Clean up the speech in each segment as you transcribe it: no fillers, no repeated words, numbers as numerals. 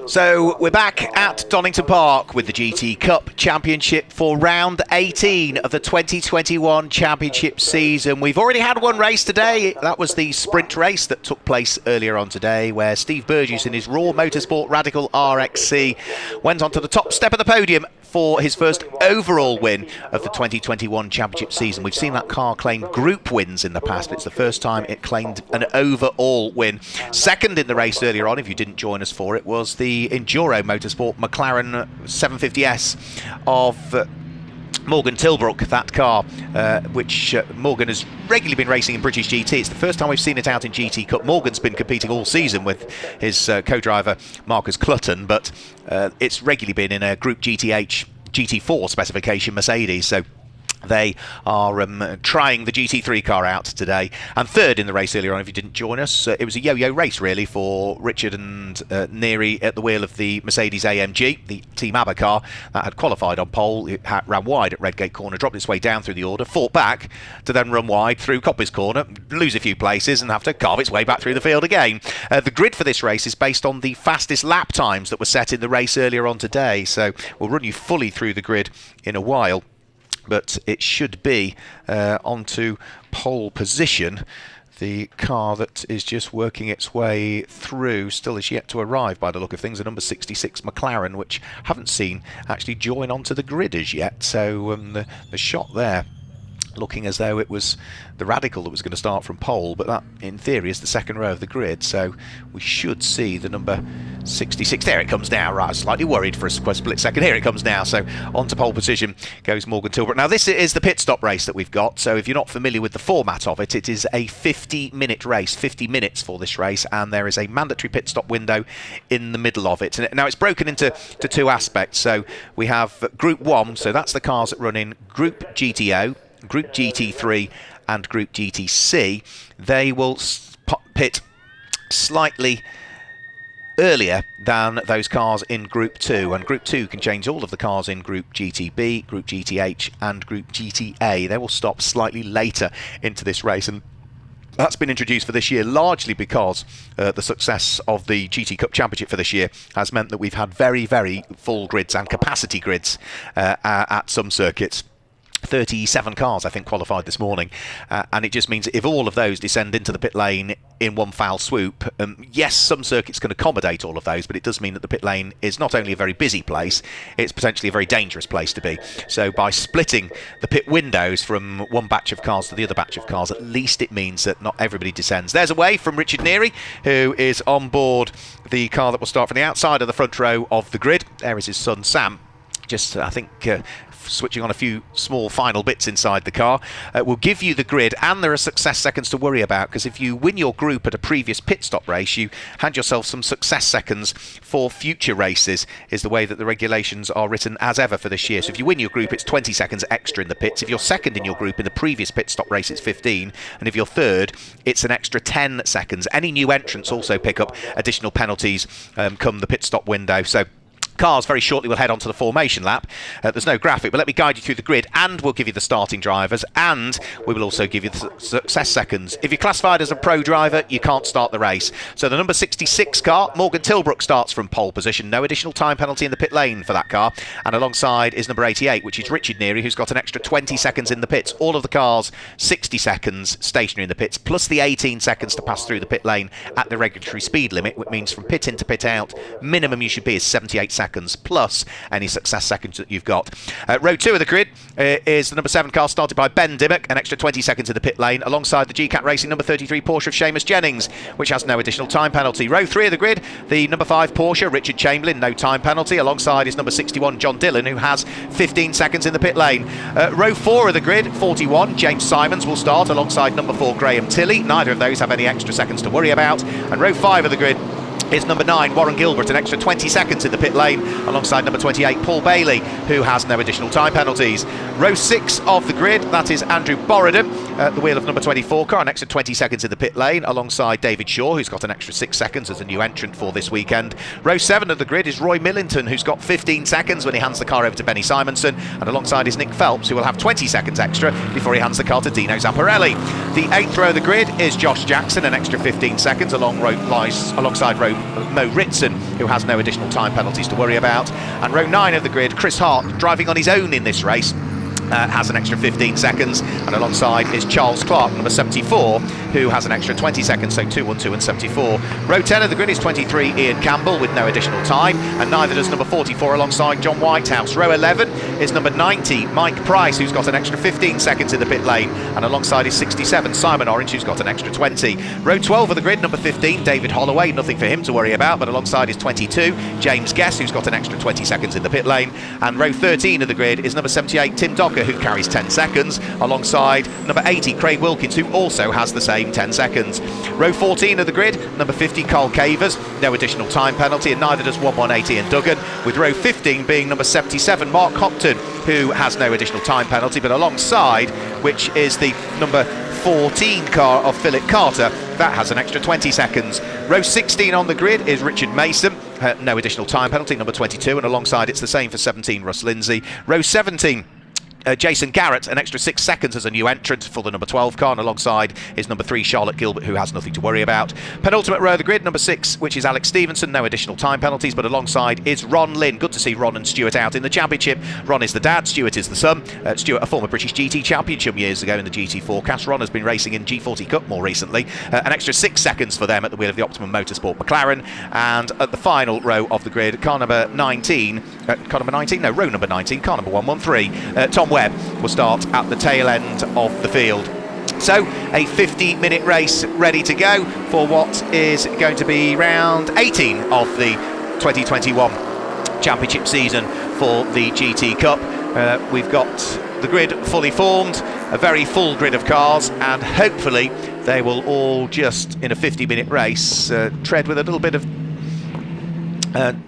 So we're back at Donington Park with the GT Cup Championship for round 18 of the 2021 Championship season. We've already had one race today. That was the sprint race that took place earlier on today, where Steve Burgess in his Raw Motorsport Radical RXC went onto the top step of the podium for his first overall win of the 2021 Championship season. We've seen that car claim group wins in the past, but it's the first time it claimed an overall win. Second in the race earlier on, if you didn't join us for it, was the Enduro Motorsport McLaren 750S of Morgan Tilbrook, that car, which Morgan has regularly been racing in British GT. It's the first time we've seen it out in GT Cup. Morgan's been competing all season with his co-driver Marcus Clutton, but it's regularly been in a Group GTH GT4 specification Mercedes, so they are trying the GT3 car out today. And third in the race earlier on, if you didn't join us, it was a yo-yo race really for Richard and Neary at the wheel of the Mercedes AMG, the Team ABBA car that had qualified on pole. It ran wide at Redgate Corner, dropped its way down through the order, fought back to then run wide through Coppice Corner, lose a few places and have to carve its way back through the field again. The grid for this race is based on the fastest lap times that were set in the race earlier on today, so we'll run you fully through the grid in a while. But it should be onto pole position. The car that is just working its way through still is yet to arrive by the look of things, a number 66 McLaren, which haven't seen actually join onto the grid as yet. So the shot there looking as though it was the Radical that was going to start from pole, but that in theory is the second row of the grid, so we should see the number 66. There it comes now. Right, I was slightly worried for a split second. Here it comes now. So onto pole position goes Morgan Tilbrook. Now this is the pit stop race that we've got, so if you're not familiar with the format of it, it is a 50-minute race, 50 minutes for this race, and there is a mandatory pit stop window in the middle of it. Now it's broken into two aspects. So we have Group 1, so that's the cars that run in Group GTO, Group GT3 and Group GTC. They will pit slightly earlier than those cars in Group 2, and Group 2 can change all of the cars in Group GTB, Group GTH and Group GTA. They will stop slightly later into this race, and that's been introduced for this year largely because the success of the GT Cup Championship for this year has meant that we've had very, very full grids and capacity grids at some circuits. 37 cars, I think, qualified this morning, and it just means that if all of those descend into the pit lane in one foul swoop, yes, some circuits can accommodate all of those, but it does mean that the pit lane is not only a very busy place, it's potentially a very dangerous place to be. So by splitting the pit windows from one batch of cars to the other batch of cars, at least it means that not everybody descends. There's a wave from Richard Neary, who is on board the car that will start from the outside of the front row of the grid. There is his son Sam, just I think switching on a few small final bits inside the car. We'll give you the grid, and there are success seconds to worry about, because if you win your group at a previous pit stop race, you hand yourself some success seconds for future races, is the way that the regulations are written as ever for this year. So if you win your group, it's 20 seconds extra in the pits. If you're second in your group in the previous pit stop race, it's 15, and if you're third, it's an extra 10 seconds. Any new entrants also pick up additional penalties come the pit stop window. So cars very shortly will head onto the formation lap. There's no graphic, but let me guide you through the grid, and we'll give you the starting drivers, and we will also give you the success seconds. If you're classified as a pro driver, you can't start the race. So the number 66 car, Morgan Tilbrook, starts from pole position. No additional time penalty in the pit lane for that car. And alongside is number 88, which is Richard Neary, who's got an extra 20 seconds in the pits. All of the cars, 60 seconds stationary in the pits, plus the 18 seconds to pass through the pit lane at the regulatory speed limit, which means from pit in to pit out, minimum you should be is 78 seconds plus any success seconds that you've got. Row 2 of the grid is the number 7 car, started by Ben Dimmock, an extra 20 seconds in the pit lane, alongside the GCAT Racing number 33 Porsche of Seamus Jennings, which has no additional time penalty. Row 3 of the grid, the number 5 Porsche, Richard Chamberlain, no time penalty, alongside his number 61 John Dillon, who has 15 seconds in the pit lane. Row 4 of the grid, 41 James Simons will start alongside number 4 Graham Tilley. Neither of those have any extra seconds to worry about. And row 5 of the grid is number 9, Warren Gilbert, an extra 20 seconds in the pit lane, alongside number 28, Paul Bailey, who has no additional time penalties. Row 6 of the grid, that is Andrew Borridham, at the wheel of number 24 car, an extra 20 seconds in the pit lane, alongside David Shaw, who's got an extra 6 seconds as a new entrant for this weekend. Row 7 of the grid is Roy Millington, who's got 15 seconds when he hands the car over to Benny Simonson, and alongside is Nick Phelps, who will have 20 seconds extra before he hands the car to Dino Zamparelli. The 8th row of the grid is Josh Jackson, an extra 15 seconds alongside row Mo Ritson, who has no additional time penalties to worry about. And row 9 of the grid, Chris Hart, driving on his own in this race, has an extra 15 seconds, and alongside is Charles Clark, number 74, who has an extra 20 seconds, so 2, 1, 2 and 74. Row 10 of the grid is 23, Ian Campbell, with no additional time, and neither does number 44 alongside John Whitehouse. Row 11 is number 90, Mike Price, who's got an extra 15 seconds in the pit lane, and alongside is 67, Simon Orange, who's got an extra 20. Row 12 of the grid, number 15, David Holloway, nothing for him to worry about, but alongside is 22, James Guess, who's got an extra 20 seconds in the pit lane, and row 13 of the grid is number 78, Tim Docker, who carries 10 seconds, alongside number 80, Craig Wilkins, who also has the same 10 seconds. Row 14 of the grid, number 50, Carl Cavers, no additional time penalty, and neither does 118 Ian Duggan, with row 15 being number 77, Mark Hopton, who has no additional time penalty, but alongside, which is the number 14 car of Philip Carter, that has an extra 20 seconds. Row 16 on the grid is Richard Mason, no additional time penalty, number 22, and alongside it's the same for 17, Russ Lindsay. Row 17, Jason Garrett, an extra 6 seconds as a new entrant for the number 12 car, and alongside is number 3 Charlotte Gilbert, who has nothing to worry about. Penultimate row of the grid, number 6, which is Alex Stevenson, no additional time penalties, but alongside is Ron Lynn. Good to see Ron and Stuart out in the championship. Ron is the dad, Stuart is the son. Stuart, a former British GT championship years ago in the GT Forecast. Ron has been racing in G40 Cup more recently. An extra 6 seconds for them at the wheel of the Optimum Motorsport McLaren. And at the final row of the grid, row number 19, car number 113, Tom Webb will start at the tail end of the field. So a 50-minute race ready to go for what is going to be round 18 of the 2021 championship season for the GT Cup. We've got the grid fully formed, a very full grid of cars, and hopefully they will all just, in a 50-minute race, tread with a little bit of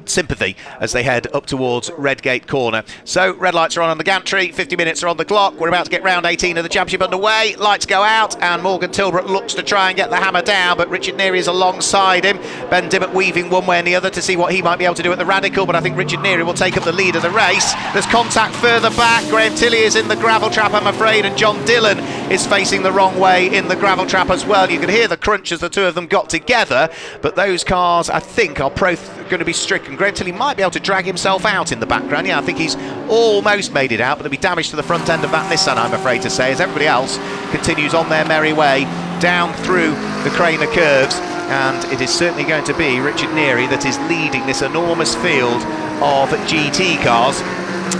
sympathy as they head up towards Redgate Corner. So red lights are on the gantry, 50 minutes are on the clock, we're about to get round 18 of the championship underway. Lights go out and Morgan Tilbrook looks to try and get the hammer down, but Richard Neary is alongside him. Ben Dimmock weaving one way and the other to see what he might be able to do at the Radical, but I think Richard Neary will take up the lead of the race. There's contact further back, Graham Tilley is in the gravel trap, I'm afraid, and John Dillon is facing the wrong way in the gravel trap as well. You can hear the crunch as the two of them got together, but those cars I think are going to be stricken. Graham Tilley might be able to drag himself out in the background. Yeah, I think he's almost made it out, but there'll be damage to the front end of that Nissan, I'm afraid to say, as everybody else continues on their merry way down through the Craner curves. And it is certainly going to be Richard Neary that is leading this enormous field of GT cars.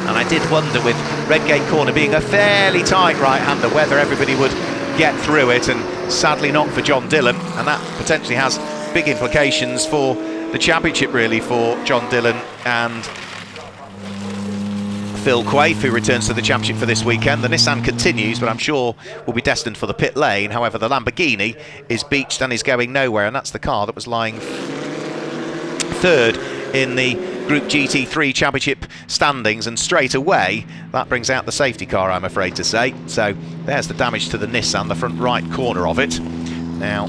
And I did wonder, with Redgate Corner being a fairly tight right-hander, whether everybody would get through it, and sadly not for John Dillon, and that potentially has big implications for the championship, really, for John Dillon and Phil Quaife, who returns to the championship for this weekend. The Nissan continues, but I'm sure will be destined for the pit lane. However, the Lamborghini is beached and is going nowhere, and that's the car that was lying third in the Group GT3 championship standings, and straight away that brings out the safety car, I'm afraid to say. So there's the damage to the Nissan, the front right corner of it. Now,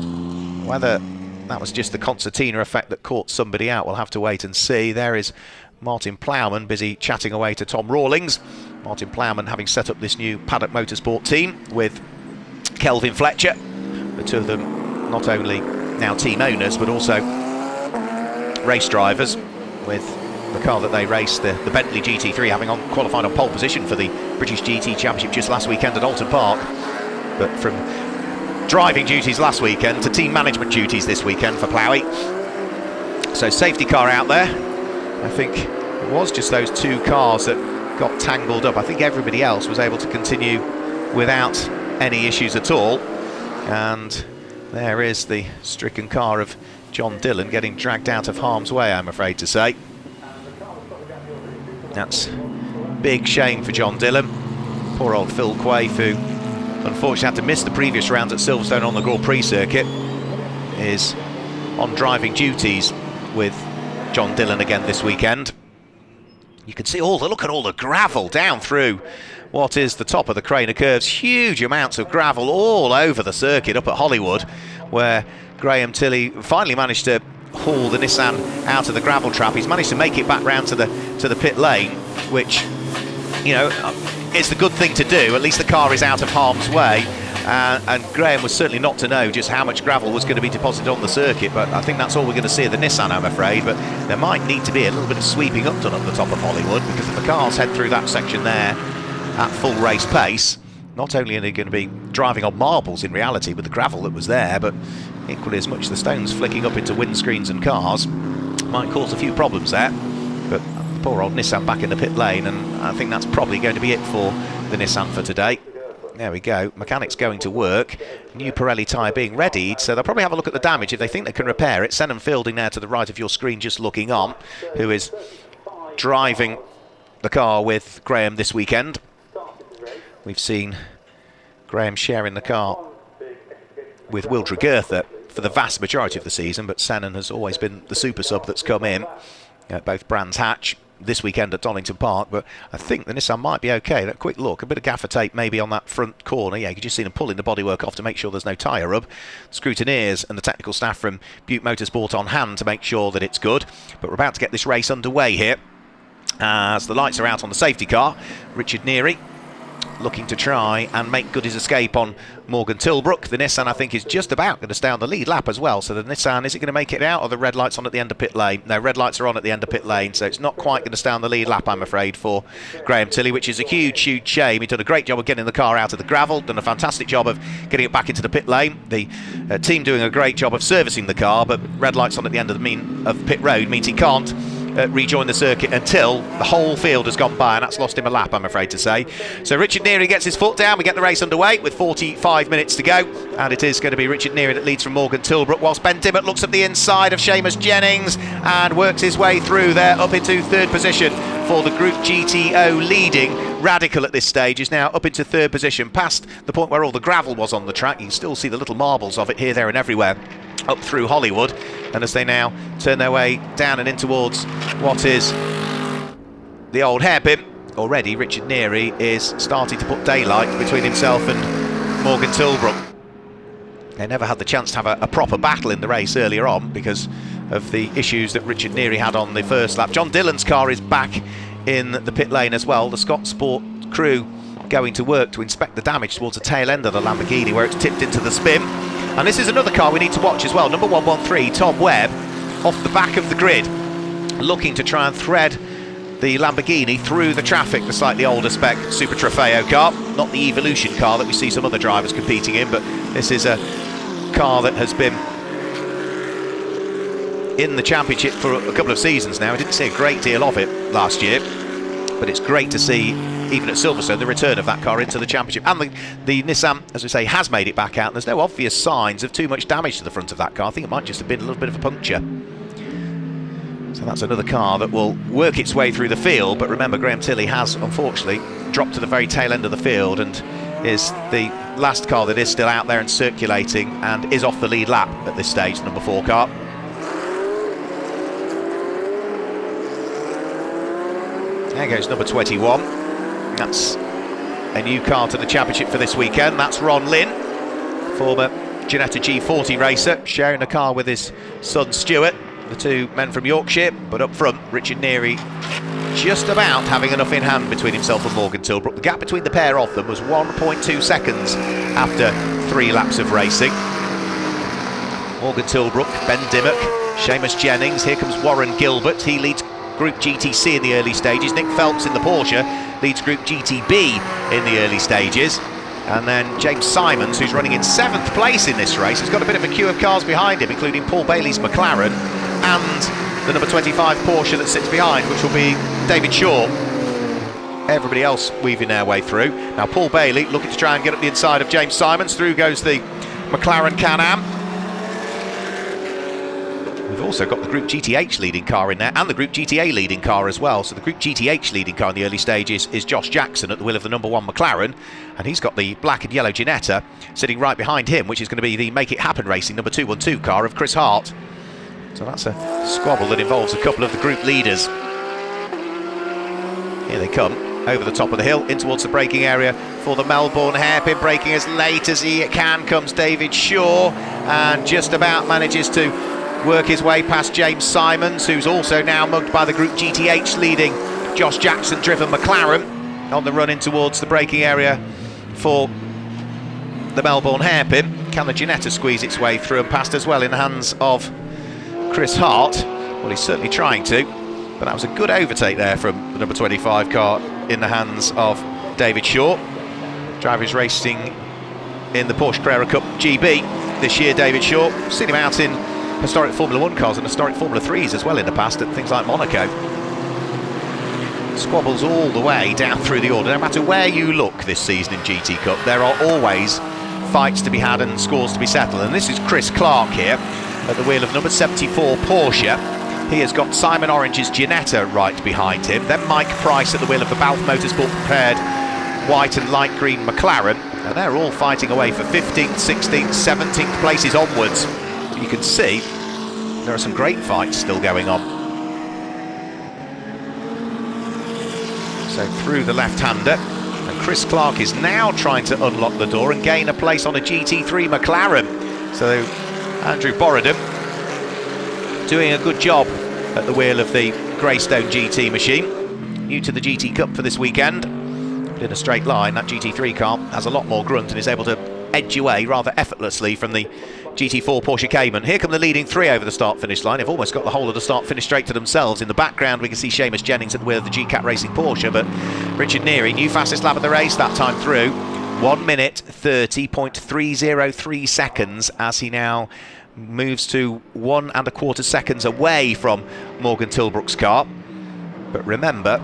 whether that was just the concertina effect that caught somebody out, we'll have to wait and see. There is Martin Plowman busy chatting away to Tom Rawlings. Martin Plowman having set up this new Paddock Motorsport team with Kelvin Fletcher. The two of them not only now team owners but also race drivers, with the car that they raced, the Bentley GT3, having qualified on pole position for the British GT Championship just last weekend at Alton Park. But from driving duties last weekend to team management duties this weekend for Plowie. So safety car out there. I think it was just those two cars that got tangled up. I think everybody else was able to continue without any issues at all. And there is the stricken car of John Dillon getting dragged out of harm's way, I'm afraid to say. That's a big shame for John Dillon. Poor old Phil Quaife, who unfortunately had to miss the previous rounds at Silverstone on the Grand Prix circuit, is on driving duties with John Dillon again this weekend. You can see look at all the gravel down through what is the top of the Craner curves. Huge amounts of gravel all over the circuit up at Hollywood, where Graham Tilley finally managed to haul the Nissan out of the gravel trap. He's managed to make it back round to the pit lane, which, you know, is the good thing to do. At least the car is out of harm's way. And Graham was certainly not to know just how much gravel was going to be deposited on the circuit, but I think that's all we're going to see of the Nissan, I'm afraid. But there might need to be a little bit of sweeping up done at the top of Hollywood, because if the cars head through that section there at full race pace, not only are they going to be driving on marbles in reality with the gravel that was there, but equally as much the stones flicking up into windscreens and cars might cause a few problems there. But poor old Nissan back in the pit lane, and I think that's probably going to be it for the Nissan for today. There we go, mechanics going to work, new Pirelli tyre being readied, so they'll probably have a look at the damage if they think they can repair it. Senham Fielding there to the right of your screen just looking on, who is driving the car with Graham this weekend. We've seen Graham sharing the car with Will Tregertha for the vast majority of the season, but Senham has always been the super sub that's come in at both Brands Hatch this weekend at Donington Park. But I think the Nissan might be okay. That quick look, a bit of gaffer tape maybe on that front corner. Yeah, you can just see them pulling the bodywork off to make sure there's no tyre rub. Scrutineers and the technical staff from Butte Motorsport on hand to make sure that it's good. But we're about to get this race underway here as the lights are out on the safety car. Richard Neary looking to try and make good his escape on Morgan Tilbrook. The Nissan, I think, is just about going to stay on the lead lap as well. So the Nissan, is it going to make it out, or the red lights on at the end of pit lane? No, red lights are on at the end of pit lane, so it's not quite going to stay on the lead lap, I'm afraid, for Graham Tilley, which is a huge, huge shame. He's done a great job of getting the car out of the gravel, done a fantastic job of getting it back into the pit lane. The team doing a great job of servicing the car, but red lights on at the end of pit road means he can't rejoin the circuit until the whole field has gone by, and that's lost him a lap, I'm afraid to say. So Richard Neary gets his foot down. We get the race underway with 45 minutes to go, and it is going to be Richard Neary that leads from Morgan Tilbrook, whilst Ben Dimmock looks up the inside of Seamus Jennings and works his way through there up into third position for the Group GTO leading. Radical at this stage is now up into third position, past the point where all the gravel was on the track. You can still see the little marbles of it here, there and everywhere up through Hollywood. And as they now turn their way down and in towards what is the old hairpin, already Richard Neary is starting to put daylight between himself and Morgan Tilbrook. They never had the chance to have a proper battle in the race earlier on because of the issues that Richard Neary had on the first lap. John Dillon's car is back in the pit lane as well. The Scott Sport crew going to work to inspect the damage towards the tail end of the Lamborghini where it's tipped into the spin. And this is another car we need to watch as well. Number 113, Tom Webb, off the back of the grid, looking to try and thread the Lamborghini through the traffic, the slightly older spec Super Trofeo car. Not the Evolution car that we see some other drivers competing in, but this is a car that has been in the championship for a couple of seasons now. I didn't see a great deal of it last year, but it's great to see, even at Silverstone, the return of that car into the championship. And the Nissan, as we say, has made it back out, and there's no obvious signs of too much damage to the front of that car. I think it might just have been a little bit of a puncture. So that's another car that will work its way through the field, but remember, Graham Tilley has unfortunately dropped to the very tail end of the field and is the last car that is still out there and circulating and is off the lead lap at this stage, the number 4 car. There goes number 21. That's a new car to the championship for this weekend. That's Ron Lynn, former Ginetta G40 racer, sharing a car with his son Stuart, the two men from Yorkshire. But up front, Richard Neary just about having enough in hand between himself and Morgan Tilbrook. The gap between the pair of them was 1.2 seconds after 3 laps of racing. Morgan Tilbrook, Ben Dimmock, Seamus Jennings. Here comes Warren Gilbert. He leads Group GTC in the early stages. Nick Phelps in the Porsche leads Group GTB in the early stages. And then James Simons, who's running in 7th place in this race, has got a bit of a queue of cars behind him, including Paul Bailey's McLaren and the number 25 Porsche that sits behind, which will be David Shaw. Everybody else weaving their way through. Now Paul Bailey looking to try and get up the inside of James Simons. Through goes the McLaren Can-Am. We've also got the Group GTH leading car in there and the Group GTA leading car as well. So the Group GTH leading car in the early stages is Josh Jackson at the wheel of the number 1 McLaren, and he's got the black and yellow Ginetta sitting right behind him, which is going to be the Make It Happen Racing number 212 car of Chris Hart. So that's a squabble that involves a couple of the group leaders. Here they come over the top of the hill in towards the braking area for the Melbourne hairpin. Braking as late as he can comes David Shaw, and just about manages to work his way past James Simons, who's also now mugged by the Group GTH leading Josh Jackson driven McLaren on the run in towards the braking area for the Melbourne hairpin. Can the Ginetta squeeze its way through and past as well in the hands of Chris Hart? Well, he's certainly trying to, but that was a good overtake there from the number 25 car in the hands of David Shaw. Driver is racing in the Porsche Carrera Cup GB this year, David Shaw. Seen him out in historic Formula 1 cars and historic Formula 3s as well in the past at things like Monaco. Squabbles all the way down through the order. No matter where you look this season in GT Cup, there are always fights to be had and scores to be settled. And this is Chris Clark here at the wheel of number 74 Porsche. He has got Simon Orange's Ginetta right behind him. Then Mike Price at the wheel of the Balfe Motorsport prepared white and light green McLaren. And they're all fighting away for 15th, 16th, 17th places onwards. You can see there are some great fights still going on. So through the left-hander, and Chris Clark is now trying to unlock the door and gain a place on a GT3 McLaren. So Andrew Borodum doing a good job at the wheel of the Greystone GT machine. New to the GT Cup for this weekend. But in a straight line, that GT3 car has a lot more grunt and is able to edge away rather effortlessly from the GT4 Porsche Cayman. Here come the leading three over the start-finish line. They've almost got the whole of the start-finish straight to themselves. In the background, we can see Seamus Jennings at the wheel of the GCAT Racing Porsche, but Richard Neary, new fastest lap of the race that time through. 1 minute 30.303 seconds as he now moves to 1 1/4 seconds away from Morgan Tilbrook's car. But remember,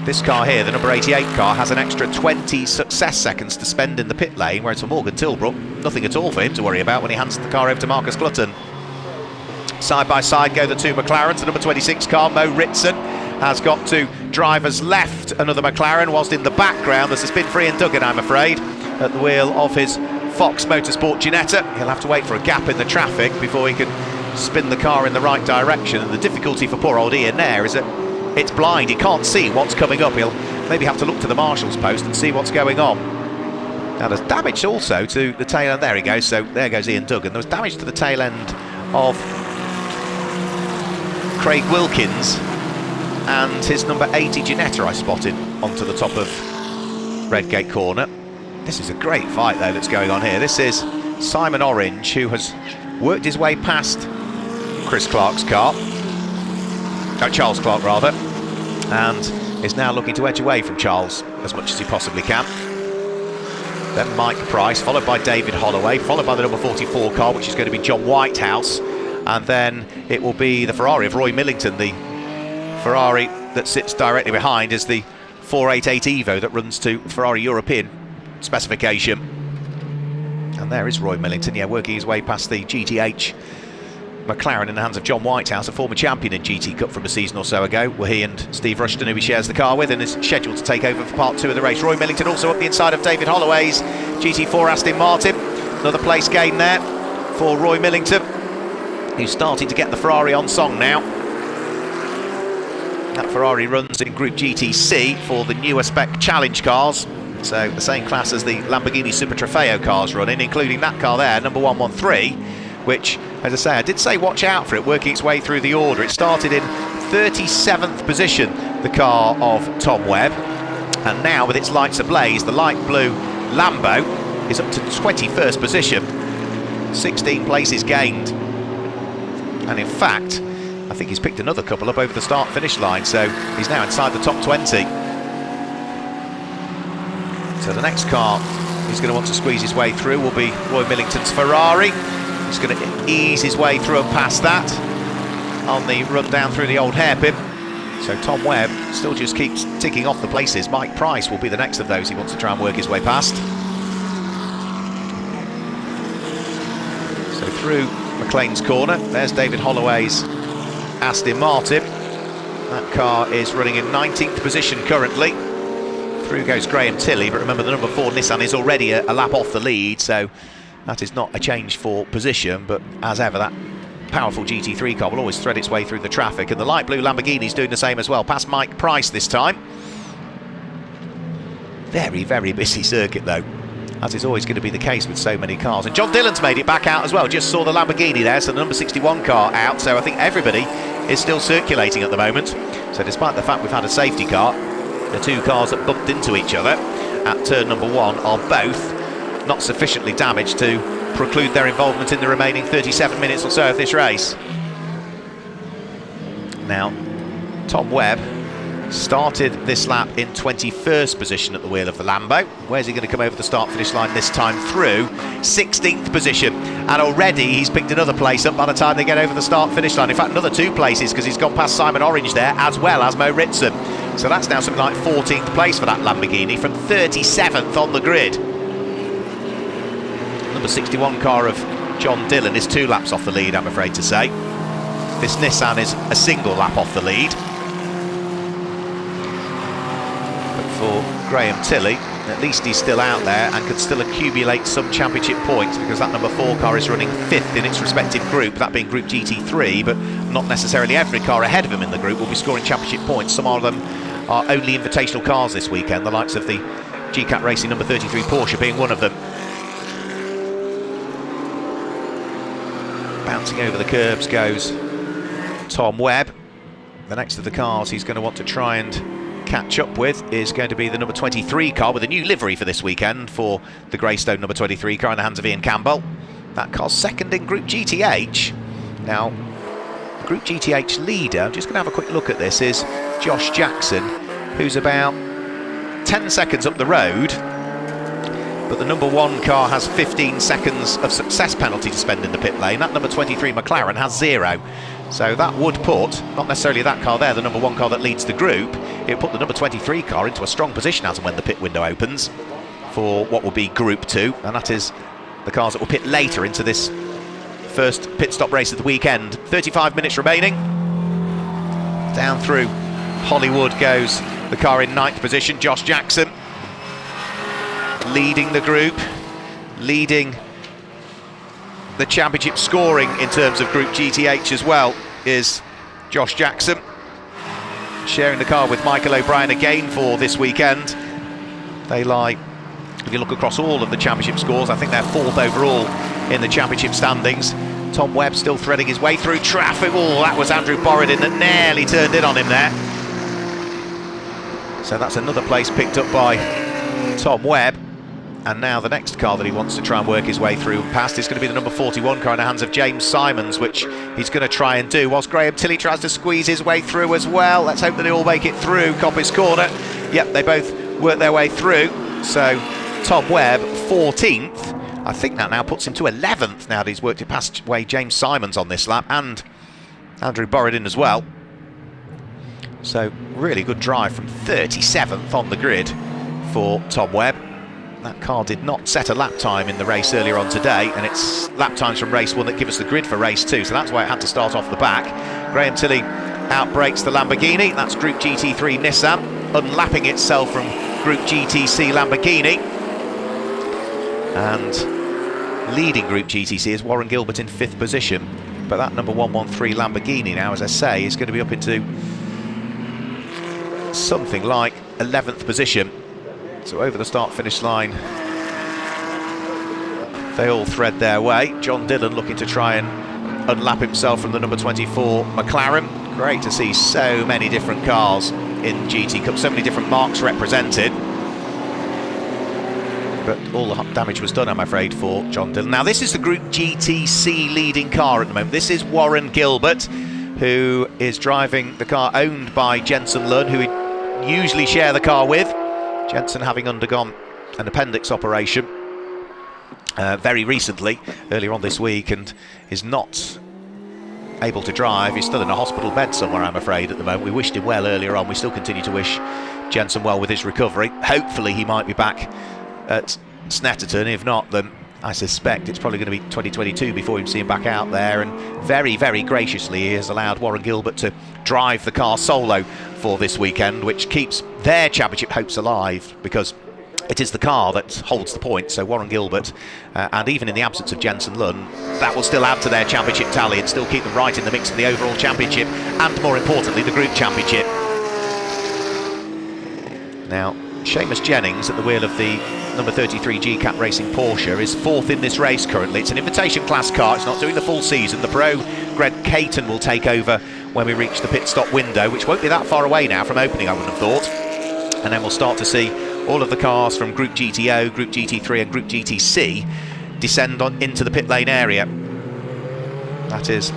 this car here, the number 88 car, has an extra 20 success seconds to spend in the pit lane, whereas for Morgan Tilbrook, nothing at all for him to worry about when he hands the car over to Marcus Clutton. Side by side go the two McLarens. The number 26 car, Mo Ritson, has got to driver's left another McLaren, whilst in the background there's a spin-free and Duggan, I'm afraid, at the wheel of his Fox Motorsport Ginetta. He'll have to wait for a gap in the traffic before he can spin the car in the right direction. And the difficulty for poor old Ian there is that it's blind, he can't see what's coming up. He'll maybe have to look to the marshal's post and see what's going on. Now there's damage also to the tail end. There he goes, so there goes Ian Duggan. There was damage to the tail end of Craig Wilkins and his number 80 Ginetta I spotted onto the top of Redgate Corner. This is a great fight though that's going on here. This is Simon Orange, who has worked his way past Chris Clark's car, Charles Clark rather, and is now looking to edge away from Charles as much as he possibly can. Then Mike Price, followed by David Holloway, followed by the number 44 car, which is going to be John Whitehouse, and then it will be the Ferrari of Roy Millington. The Ferrari that sits directly behind is the 488 Evo that runs to Ferrari European specification. And there is Roy Millington, yeah, working his way past the GTH McLaren in the hands of John Whitehouse, a former champion in GT Cup from a season or so ago, where he and Steve Rushton, who he shares the car with, and is scheduled to take over for part 2 of the race. Roy Millington also up the inside of David Holloway's GT4 Aston Martin. Another place gain there for Roy Millington, who's starting to get the Ferrari on song now. That Ferrari runs in Group GTC for the newer spec challenge cars, so the same class as the Lamborghini Super Trofeo cars run in, including that car there, number 113, which, as I say, I did say watch out for it working its way through the order. It started in 37th position, the car of Tom Webb, and now with its lights ablaze, the light blue Lambo is up to 21st position, 16 places gained, and in fact I think he's picked another couple up over the start-finish line, so he's now inside the top 20. So the next car he's going to want to squeeze his way through will be Roy Millington's Ferrari. He's going to ease his way through and past that on the run down through the old hairpin. So Tom Webb still just keeps ticking off the places. Mike Price will be the next of those he wants to try and work his way past. So through McLean's corner, there's David Holloway's Aston Martin. That car is running in 19th position currently. Through goes Graham Tilley, but remember the number 4 Nissan is already a lap off the lead, so that is not a change for position, but as ever that powerful GT3 car will always thread its way through the traffic, and the light blue Lamborghini's doing the same as well, past Mike Price this time. Very, very busy circuit though, as is always going to be the case with so many cars. And John Dillon's made it back out as well, just saw the Lamborghini there, so the number 61 car out, so I think everybody is still circulating at the moment. So despite the fact we've had a safety car, the two cars that bumped into each other at turn number 1 are both not sufficiently damaged to preclude their involvement in the remaining 37 minutes or so of this race. Now, Tom Webb started this lap in 21st position at the wheel of the Lambo. Where's he going to come over the start-finish line this time through? 16th position, and already he's picked another place up by the time they get over the start-finish line. In fact, another 2 places, because he's gone past Simon Orange there, as well as Mo Ritson. So that's now something like 14th place for that Lamborghini from 37th on the grid. Number 61 car of John Dillon is 2 laps off the lead, I'm afraid to say. This Nissan is a single lap off the lead. For Graham Tilley, at least he's still out there and could still accumulate some championship points, because that number 4 car is running 5th in its respective group, that being Group GT3, but not necessarily every car ahead of him in the group will be scoring championship points. Some of them are only invitational cars this weekend, the likes of the GCAT Racing number 33 Porsche being one of them. Bouncing over the curbs goes Tom Webb. The next of the cars he's going to want to try and catch up with is going to be the number 23 car, with a new livery for this weekend for the Greystone number 23 car in the hands of Ian Campbell. That car's second in Group GTH. Now, Group GTH leader, I'm just going to have a quick look at this, is Josh Jackson, who's about 10 seconds up the road, but the number 1 car has 15 seconds of success penalty to spend in the pit lane. That number 23 McLaren has 0. So that would put, not necessarily that car there, the number 1 car that leads the group, it would put the number 23 car into a strong position as and when the pit window opens for what will be Group 2, and that is the cars that will pit later into this first pit stop race of the weekend. 35 minutes remaining. Down through Hollywood goes the car in 9th position, Josh Jackson, leading the group, leading the championship scoring in terms of Group GTH as well is Josh Jackson, sharing the car with Michael O'Brien again for this weekend. They lie, if you look across all of the championship scores, I think they're 4th overall in the championship standings. Tom Webb still threading his way through traffic. Oh, that was Andrew Borodin that nearly turned in on him there. So that's another place picked up by Tom Webb. And now the next car that he wants to try and work his way through and past is going to be the number 41 car in the hands of James Simons, which he's going to try and do, whilst Graham Tilley tries to squeeze his way through as well. Let's hope that they all make it through Coppice Corner. Yep, they both work their way through. So Tom Webb, 14th. I think that now puts him to 11th now that he's worked it past way James Simons on this lap, and Andrew Borodin as well. So really good drive from 37th on the grid for Tom Webb. That car did not set a lap time in the race earlier on today, and it's lap times from race 1 that give us the grid for race 2, so that's why it had to start off the back. Graham Tilley outbrakes the Lamborghini. That's Group GT3 Nissan, unlapping itself from Group GTC Lamborghini. And leading Group GTC is Warren Gilbert in 5th position, but that number 113 Lamborghini now, as I say, is going to be up into something like 11th position. So over the start-finish line, they all thread their way. John Dillon looking to try and unlap himself from the number 24 McLaren. Great to see so many different cars in GT Cup, so many different marques represented. But all the damage was done, I'm afraid, for John Dillon. Now, this is the Group GTC leading car at the moment. This is Warren Gilbert, who is driving the car owned by Jensen Lunn, who we usually share the car with. Jensen having undergone an appendix operation very recently, earlier on this week, and is not able to drive. He's still in a hospital bed somewhere, I'm afraid, at the moment. We wished him well earlier on. We still continue to wish Jensen well with his recovery. Hopefully he might be back at Snetterton. If not, then I suspect it's probably going to be 2022 before we see him back out there. And very, very graciously, he has allowed Warren Gilbert to drive the car solo for this weekend, which keeps their championship hopes alive, because it is the car that holds the point. So Warren Gilbert, and even in the absence of Jensen Lunn, that will still add to their championship tally and still keep them right in the mix for the overall championship, and more importantly, the group championship. Now, Seamus Jennings at the wheel of the number 33 GCAT Racing Porsche is 4th in this race currently. It's an invitation class car, it's not doing the full season. The pro Greg Caton will take over when we reach the pit stop window, which won't be that far away now from opening, I would have thought. And then we'll start to see all of the cars from Group GTO, Group GT3 and Group GTC descend on into the pit lane area. That is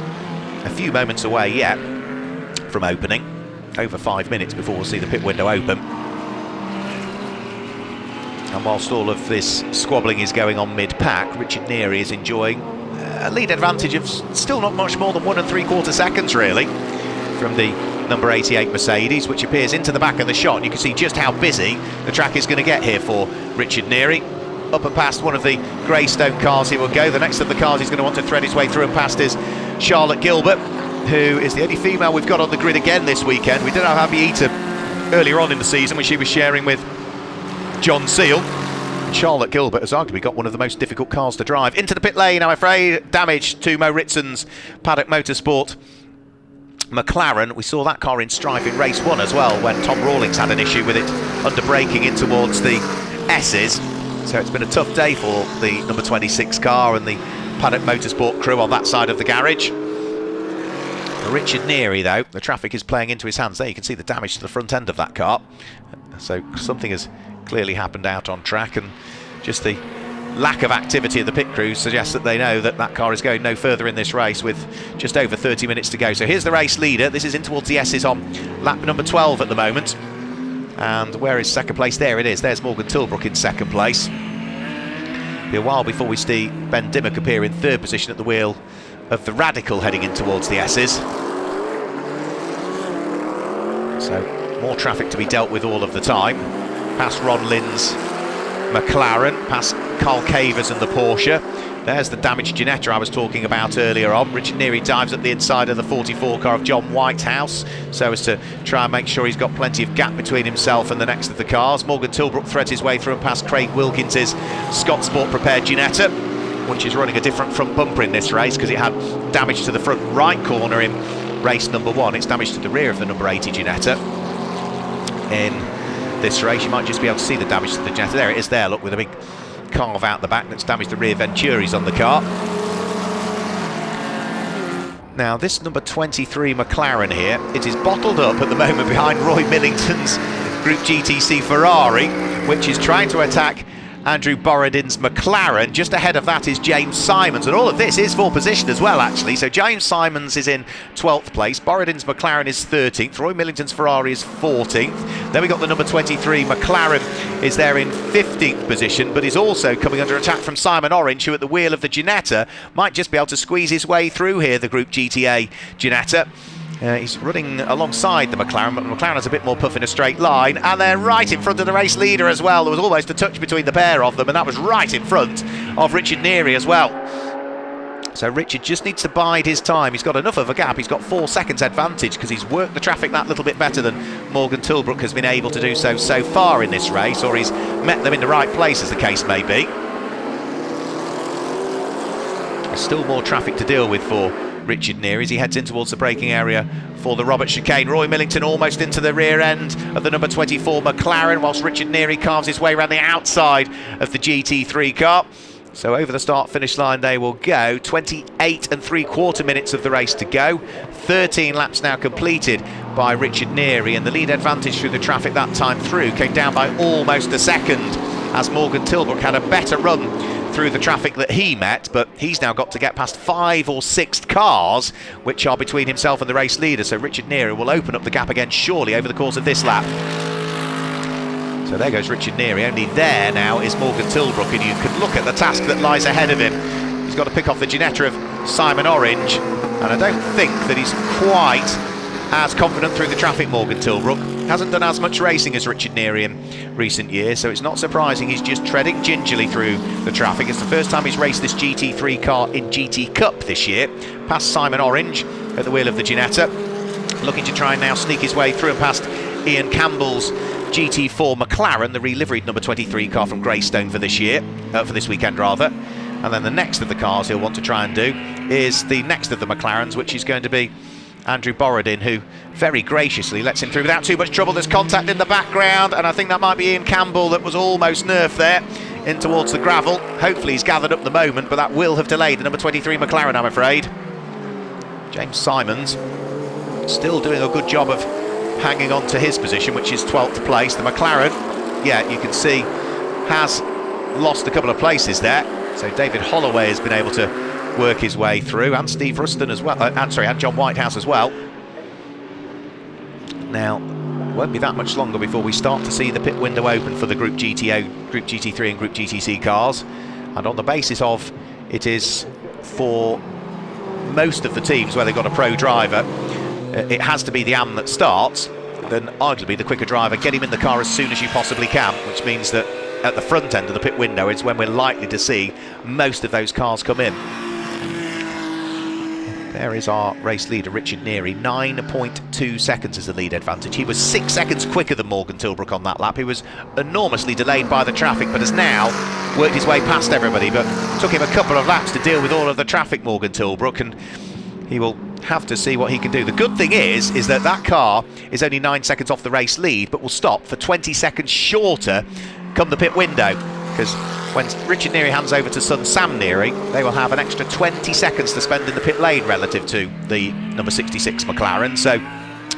a few moments away yet from opening. Over 5 minutes before we'll see the pit window open. And whilst all of this squabbling is going on mid-pack, Richard Neary is enjoying a lead advantage of still not much more than 1 3/4 seconds really from the number 88 Mercedes, which appears into the back of the shot. And you can see just how busy the track is going to get here for Richard Neary. Up and past one of the Greystone cars he will go. The next of the cars he's going to want to thread his way through and past is Charlotte Gilbert, who is the only female we've got on the grid again this weekend. We did have Abby Eater earlier on in the season when she was sharing with John Seal. Charlotte Gilbert has arguably got one of the most difficult cars to drive. Into the pit lane, I'm afraid. Damage to Mo Ritson's Paddock Motorsport McLaren. We saw that car in strife in race 1 as well, when Tom Rawlings had an issue with it under braking in towards the S's. So it's been a tough day for the number 26 car and the Paddock Motorsport crew on that side of the garage. Richard Neary, though, the traffic is playing into his hands. There you can see the damage to the front end of that car. So something has clearly happened out on track, and just the lack of activity of the pit crew suggests that they know that that car is going no further in this race with just over 30 minutes to go. So here's the race leader. This is in towards the S's on lap number 12 at the moment. And where is second place? There it is. There's Morgan Tilbrook in second place. Be a while before we see Ben Dimmock appear in third position at the wheel of the Radical heading in towards the S's. So more traffic to be dealt with all of the time. Past Ron Lynn's McLaren, past Carl Cavers and the Porsche. There's the damaged Ginetta I was talking about earlier on. Richard Neary dives at the inside of the 44 car of John Whitehouse so as to try and make sure he's got plenty of gap between himself and the next of the cars. Morgan Tilbrook threads his way through and past Craig Wilkins's Scott Sport prepared Ginetta, which is running a different front bumper in this race because it had damage to the front right corner in race number 1. It's damage to the rear of the number 80 Ginetta. In this race, you might just be able to see the damage to the Ginetta. There it is there, look, with a big carve out the back that's damaged the rear Venturis on the car. Now this number 23 McLaren here, it is bottled up at the moment behind Roy Millington's Group GTC Ferrari, which is trying to attack Andrew Borodin's McLaren. Just ahead of that is James Simons, and all of this is for position as well actually. So James Simons is in 12th place, Borodin's McLaren is 13th, Roy Millington's Ferrari is 14th. Then we got the number 23 McLaren is there in 15th position, but is also coming under attack from Simon Orange, who at the wheel of the Ginetta might just be able to squeeze his way through here, the Group GTA Ginetta. He's running alongside the McLaren, but the McLaren has a bit more puff in a straight line, and they're right in front of the race leader as well. There was almost a touch between the pair of them, and that was right in front of Richard Neary as well. So Richard just needs to bide his time. He's got enough of a gap. He's got 4 seconds advantage because he's worked the traffic that little bit better than Morgan Tilbrook has been able to do so far in this race, or he's met them in the right place, as the case may be. There's still more traffic to deal with for Richard Neary as he heads in towards the braking area for the Robert chicane. Roy Millington almost into the rear end of the number 24 McLaren, whilst Richard Neary carves his way around the outside of the GT3 car. So over the start-finish line they will go. 28 3/4 minutes of the race to go. 13 laps now completed by Richard Neary, and the lead advantage through the traffic that time through came down by almost a second as Morgan Tilbrook had a better run through the traffic that he met, but he's now got to get past 5 or 6 cars which are between himself and the race leader. So Richard Neary will open up the gap again surely over the course of this lap. So there goes Richard Neary. Only there now is Morgan Tilbrook, and you can look at the task that lies ahead of him. He's got to pick off the Ginetta of Simon Orange, and I don't think that he's quite as confident through the traffic. Morgan Tilbrook hasn't done as much racing as Richard Neary in recent years, so it's not surprising he's just treading gingerly through the traffic. It's the first time he's raced this GT3 car in GT Cup this year. Past Simon Orange at the wheel of the Ginetta, looking to try and now sneak his way through and past Ian Campbell's GT4 McLaren, the reliveried number 23 car from Greystone for this year, for this weekend rather. And then the next of the cars he'll want to try and do is the next of the McLarens, which is going to be Andrew Borodin, who very graciously lets him through without too much trouble. There's contact in the background, and I think that might be Ian Campbell that was almost nerfed there in towards the gravel. Hopefully he's gathered up the moment, but that will have delayed the number 23 McLaren, I'm afraid. James Simons still doing a good job of hanging on to his position, which is 12th place. The McLaren yet, you can see has lost a couple of places there. So David Holloway has been able to work his way through, and Steve Ruston as well, and John Whitehouse as well. Now, won't be that much longer before we start to see the pit window open for the Group GTO, Group GT3 and Group GTC cars. And on the basis of it is for most of the teams where they've got a pro driver, it has to be the AM that starts, then arguably the quicker driver, get him in the car as soon as you possibly can, which means that at the front end of the pit window is when we're likely to see most of those cars come in. There is our race leader, Richard Neary. 9.2 seconds is the lead advantage. He was 6 seconds quicker than Morgan Tilbrook on that lap. He was enormously delayed by the traffic, but has now worked his way past everybody. But it took him a couple of laps to deal with all of the traffic, Morgan Tilbrook, and he will have to see what he can do. The good thing is that that car is only 9 seconds off the race lead, but will stop for 20 seconds shorter come the pit window, because when Richard Neary hands over to son Sam Neary, they will have an extra 20 seconds to spend in the pit lane relative to the number 66 McLaren. So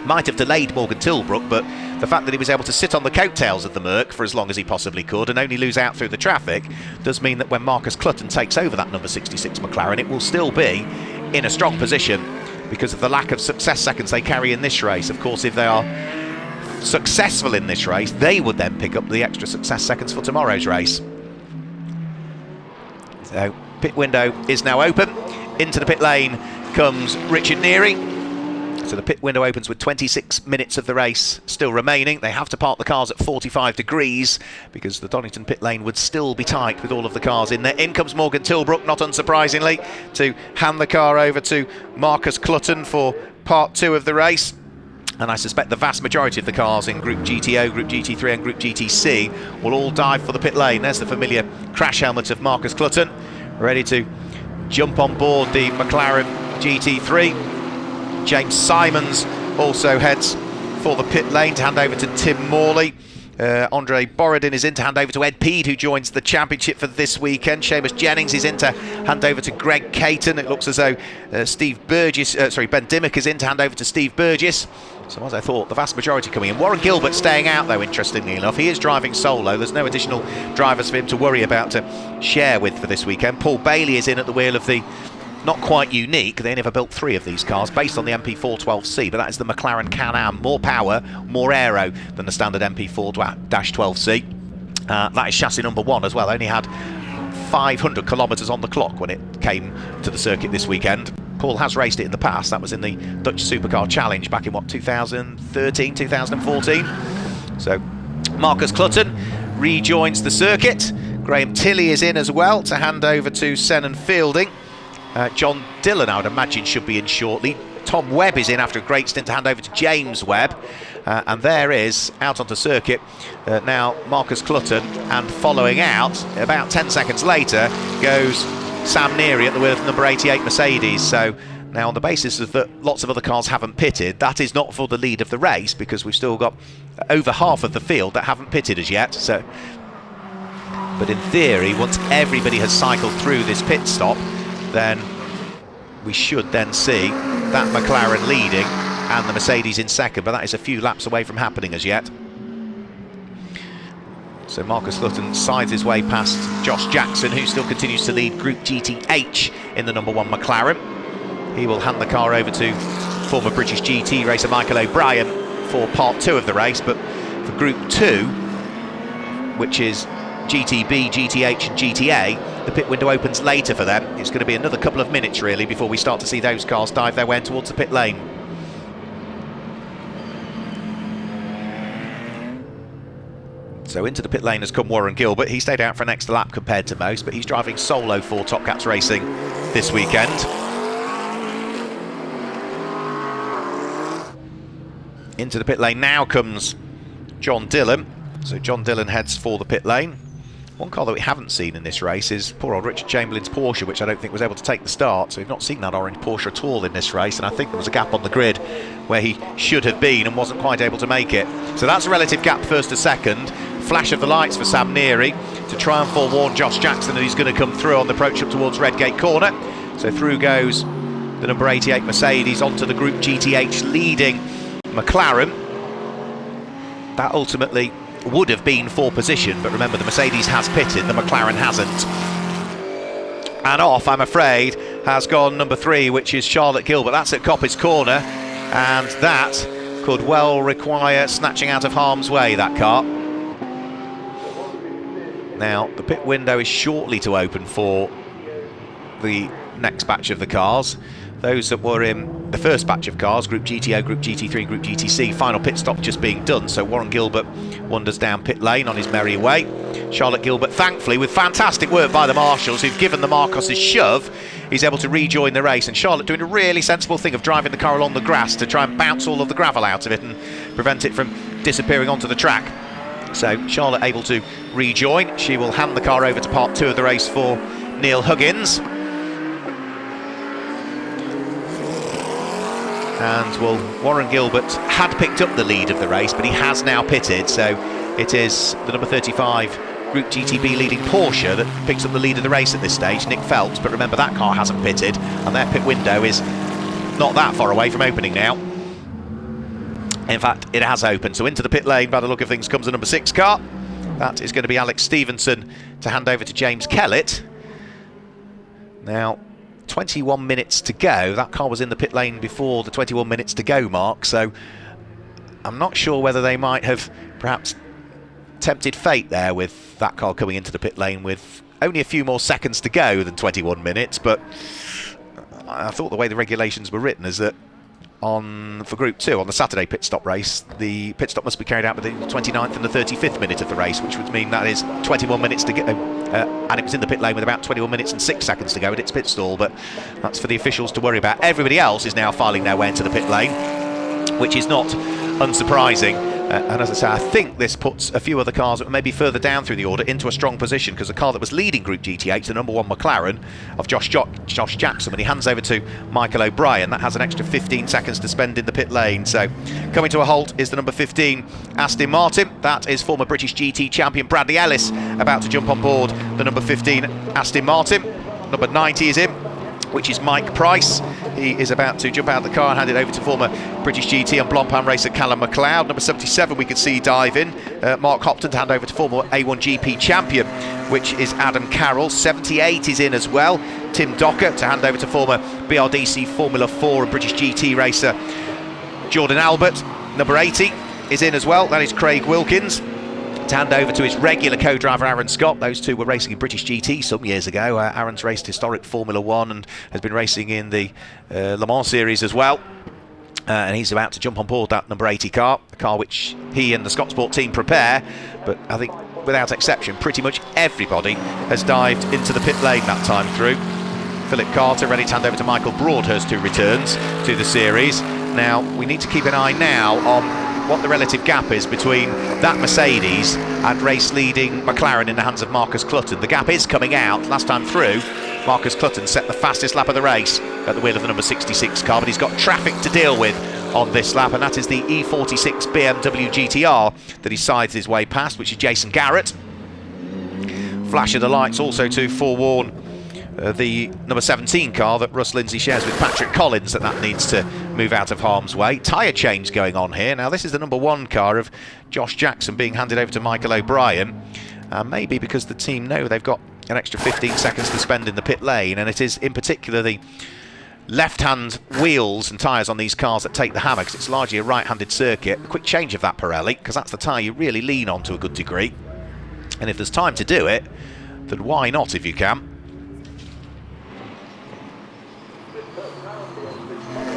might have delayed Morgan Tilbrook, but the fact that he was able to sit on the coattails of the Merc for as long as he possibly could and only lose out through the traffic does mean that when Marcus Clutton takes over that number 66 McLaren, it will still be in a strong position because of the lack of success seconds they carry in this race. Of course, if they are successful in this race, they would then pick up the extra success seconds for tomorrow's race. So pit window is now open. Into the pit lane comes Richard Neary. So the pit window opens with 26 minutes of the race still remaining. They have to park the cars at 45 degrees because the Donington pit lane would still be tight with all of the cars in there. In comes Morgan Tilbrook, not unsurprisingly, to hand the car over to Marcus Clutton for part 2 of the race. And I suspect the vast majority of the cars in Group GTO, Group GT3 and Group GTC will all dive for the pit lane. There's the familiar crash helmet of Marcus Clutton, ready to jump on board the McLaren GT3. James Simons also heads for the pit lane to hand over to Tim Morley. Andre Borodin is in to hand over to Ed Peed, who joins the championship for this weekend. Seamus Jennings is in to hand over to Greg Caton. It looks as though Ben Dimmock is in to hand over to Steve Burgess. So as I thought, the vast majority coming in. Warren Gilbert staying out though, interestingly enough. He is driving solo. There's no additional drivers for him to worry about to share with for this weekend. Paul Bailey is in at the wheel of the not quite unique, they never built 3 of these cars based on the MP412C, but that is the McLaren Can-Am. More power, more aero than the standard MP4-12C. That is chassis number 1 as well. Only had 500 kilometres on the clock when it came to the circuit this weekend. Paul has raced it in the past. That was in the Dutch Supercar Challenge back in 2013, 2014. So Marcus Clutton rejoins the circuit. Graham Tilley is in as well to hand over to Senan Fielding. John Dillon, I would imagine, should be in shortly. Tom Webb is in after a great stint to hand over to James Webb. And there is, out onto circuit, now Marcus Clutton. And following out, about 10 seconds later, goes Sam Neary at the wheel of number 88 Mercedes. So now on the basis of that lots of other cars haven't pitted, that is not for the lead of the race because we've still got over half of the field that haven't pitted as yet. So, but in theory, once everybody has cycled through this pit stop, then we should then see that McLaren leading and the Mercedes in second, but that is a few laps away from happening as yet. So Marcus Clutton sides his way past Josh Jackson, who still continues to lead Group GTH in the number 1 McLaren. He will hand the car over to former British GT racer Michael O'Brien for part 2 of the race, but for Group 2, which is GTB, GTH and GTA, the pit window opens later for them. It's going to be another couple of minutes really before we start to see those cars dive their way towards the pit lane. So into the pit lane has come Warren Gilbert. He stayed out for an extra lap compared to most, but he's driving solo for Top Cats Racing this weekend. Into the pit lane now comes John Dillon. So John Dillon heads for the pit lane. One car that we haven't seen in this race is poor old Richard Chamberlain's Porsche, which I don't think was able to take the start. So we've not seen that orange Porsche at all in this race, and I think there was a gap on the grid where he should have been and wasn't quite able to make it. So that's a relative gap first to second. Flash of the lights for Sam Neary to try and forewarn Josh Jackson that he's going to come through on the approach up towards Redgate Corner. So through goes the number 88 Mercedes onto the Group GTH leading McLaren. That ultimately would have been for position, but remember the Mercedes has pitted, the McLaren hasn't. And off, I'm afraid, has gone number 3, which is Charlotte Gilbert. That's at Coppice Corner, and that could well require snatching out of harm's way, that car. Now, the pit window is shortly to open for the next batch of the cars. Those that were in the first batch of cars, Group GTO, Group GT3, Group GTC, final pit stop just being done. So Warren Gilbert wanders down pit lane on his merry way. Charlotte Gilbert, thankfully, with fantastic work by the marshals who've given the Marcos a shove, he's able to rejoin the race. And Charlotte doing a really sensible thing of driving the car along the grass to try and bounce all of the gravel out of it and prevent it from disappearing onto the track. So Charlotte able to rejoin. She will hand the car over to part 2 of the race for Neil Huggins. And, well, Warren Gilbert had picked up the lead of the race, but he has now pitted, so it is the number 35 Group GTB leading Porsche that picks up the lead of the race at this stage, Nick Phelps. But remember, that car hasn't pitted, and their pit window is not that far away from opening now. In fact, it has opened, so into the pit lane, by the look of things, comes the number 6 car. That is going to be Alex Stevenson to hand over to James Kellett. Now, 21 minutes to go. That car was in the pit lane before the 21 minutes to go mark, so I'm not sure whether they might have perhaps tempted fate there with that car coming into the pit lane with only a few more seconds to go than 21 minutes, but I thought the way the regulations were written is that for Group 2, on the Saturday pit stop race, the pit stop must be carried out within the 29th and the 35th minute of the race, which would mean that is 21 minutes to go, and it was in the pit lane with about 21 minutes and 6 seconds to go at its pit stall, but that's for the officials to worry about. Everybody else is now filing their way into the pit lane, which is not unsurprising. And as I say, I think this puts a few other cars that were maybe further down through the order into a strong position, because the car that was leading Group GT8, the number 1 McLaren of Josh Jackson, when he hands over to Michael O'Brien, that has an extra 15 seconds to spend in the pit lane. So coming to a halt is the number 15 Aston Martin. That is former British GT champion Bradley Ellis about to jump on board the number 15 Aston Martin. Number 90 is in, which is Mike Price. He is about to jump out of the car and hand it over to former British GT and Blancpain racer Callum McLeod. Number 77 we can see dive in. Mark Hopton to hand over to former A1GP champion, which is Adam Carroll. 78 is in as well. Tim Docker to hand over to former BRDC Formula 4 and British GT racer Jordan Albert. Number 80 is in as well. That is Craig Wilkins to hand over to his regular co-driver Aaron Scott. Those two were racing in British GT some years ago. Aaron's raced historic Formula 1 and has been racing in the Le Mans series as well. And he's about to jump on board that number 80 car, a car which he and the Scott Sport team prepare. But I think, without exception, pretty much everybody has dived into the pit lane that time through. Philip Carter ready to hand over to Michael Broadhurst, who returns to the series. Now, we need to keep an eye now on what the relative gap is between that Mercedes and race-leading McLaren in the hands of Marcus Clutton. The gap is coming out. Last time through, Marcus Clutton set the fastest lap of the race at the wheel of the number 66 car, but he's got traffic to deal with on this lap, and that is the E46 BMW GTR that he sides his way past, which is Jason Garrett. Flash of the lights also to forewarn the number 17 car that Russ Lindsay shares with Patrick Collins, that needs to move out of harm's way. Tyre change going on here. Now this is the number 1 car of Josh Jackson being handed over to Michael O'Brien, maybe because the team know they've got an extra 15 seconds to spend in the pit lane, and it is in particular the left-hand wheels and tyres on these cars that take the hammer, because it's largely a right-handed circuit. A quick change of that Pirelli, because that's the tyre you really lean on to a good degree, and if there's time to do it, then why not if you can.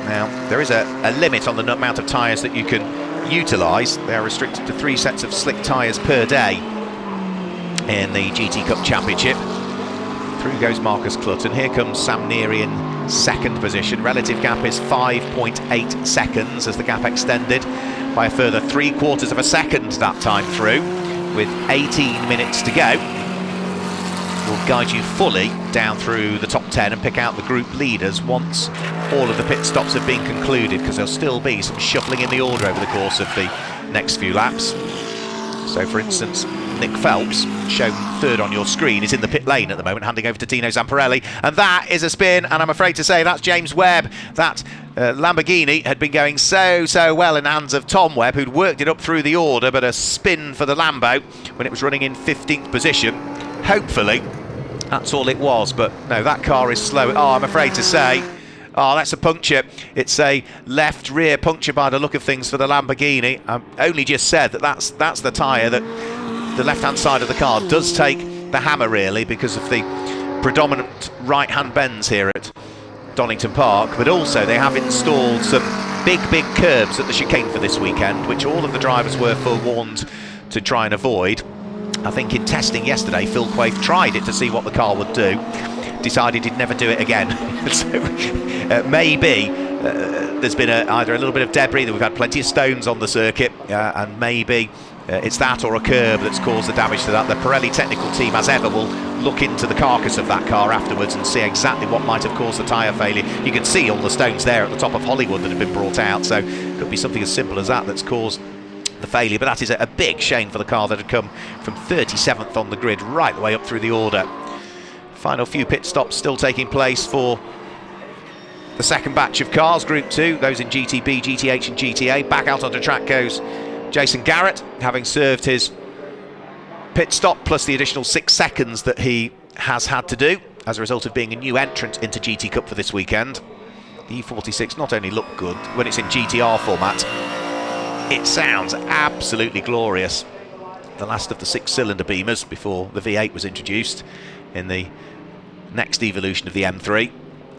Now, there is a limit on the amount of tyres that you can utilise. They are restricted to 3 sets of slick tyres per day in the GT Cup Championship. Through goes Marcus Clutton. Here comes Sam Neary in second position. Relative gap is 5.8 seconds as the gap extended by a further 3/4 of a second that time through, with 18 minutes to go. We'll guide you fully down through the top 10 and pick out the group leaders once all of the pit stops have been concluded, because there'll still be some shuffling in the order over the course of the next few laps. So for instance, Nick Phelps shown third on your screen, is in the pit lane at the moment, handing over to Dino Zamparelli, and that is a spin, and I'm afraid to say that's James Webb. That Lamborghini had been going so well in the hands of Tom Webb, who'd worked it up through the order, but a spin for the Lambo when it was running in 15th position. Hopefully that's all it was, but no, that car is slow. Oh, I'm afraid to say, oh, that's a puncture. It's a left rear puncture by the look of things for the Lamborghini. I only just said that that's the tyre that the left-hand side of the car does take the hammer, really, because of the predominant right-hand bends here at Donington Park, but also they have installed some big curbs at the chicane for this weekend, which all of the drivers were forewarned to try and avoid. I think in testing yesterday, Phil Quaife tried it to see what the car would do, decided he'd never do it again. So maybe there's been either a little bit of debris, that we've had plenty of stones on the circuit, and maybe it's that or a curb that's caused the damage to that. The Pirelli technical team, as ever, will look into the carcass of that car afterwards and see exactly what might have caused the tyre failure. You can see all the stones there at the top of Hollywood that have been brought out, so it could be something as simple as that that's caused the failure, but that is a big shame for the car that had come from 37th on the grid right the way up through the order. Final few pit stops still taking place for the second batch of cars, Group 2, those in GTB, GTH and GTA. Back out onto track goes Jason Garrett, having served his pit stop plus the additional 6 seconds that he has had to do as a result of being a new entrant into GT Cup for this weekend. The E46 not only looked good when it's in GTR format, it sounds absolutely glorious. The last of the 6-cylinder Beamers before the V8 was introduced in the next evolution of the M3.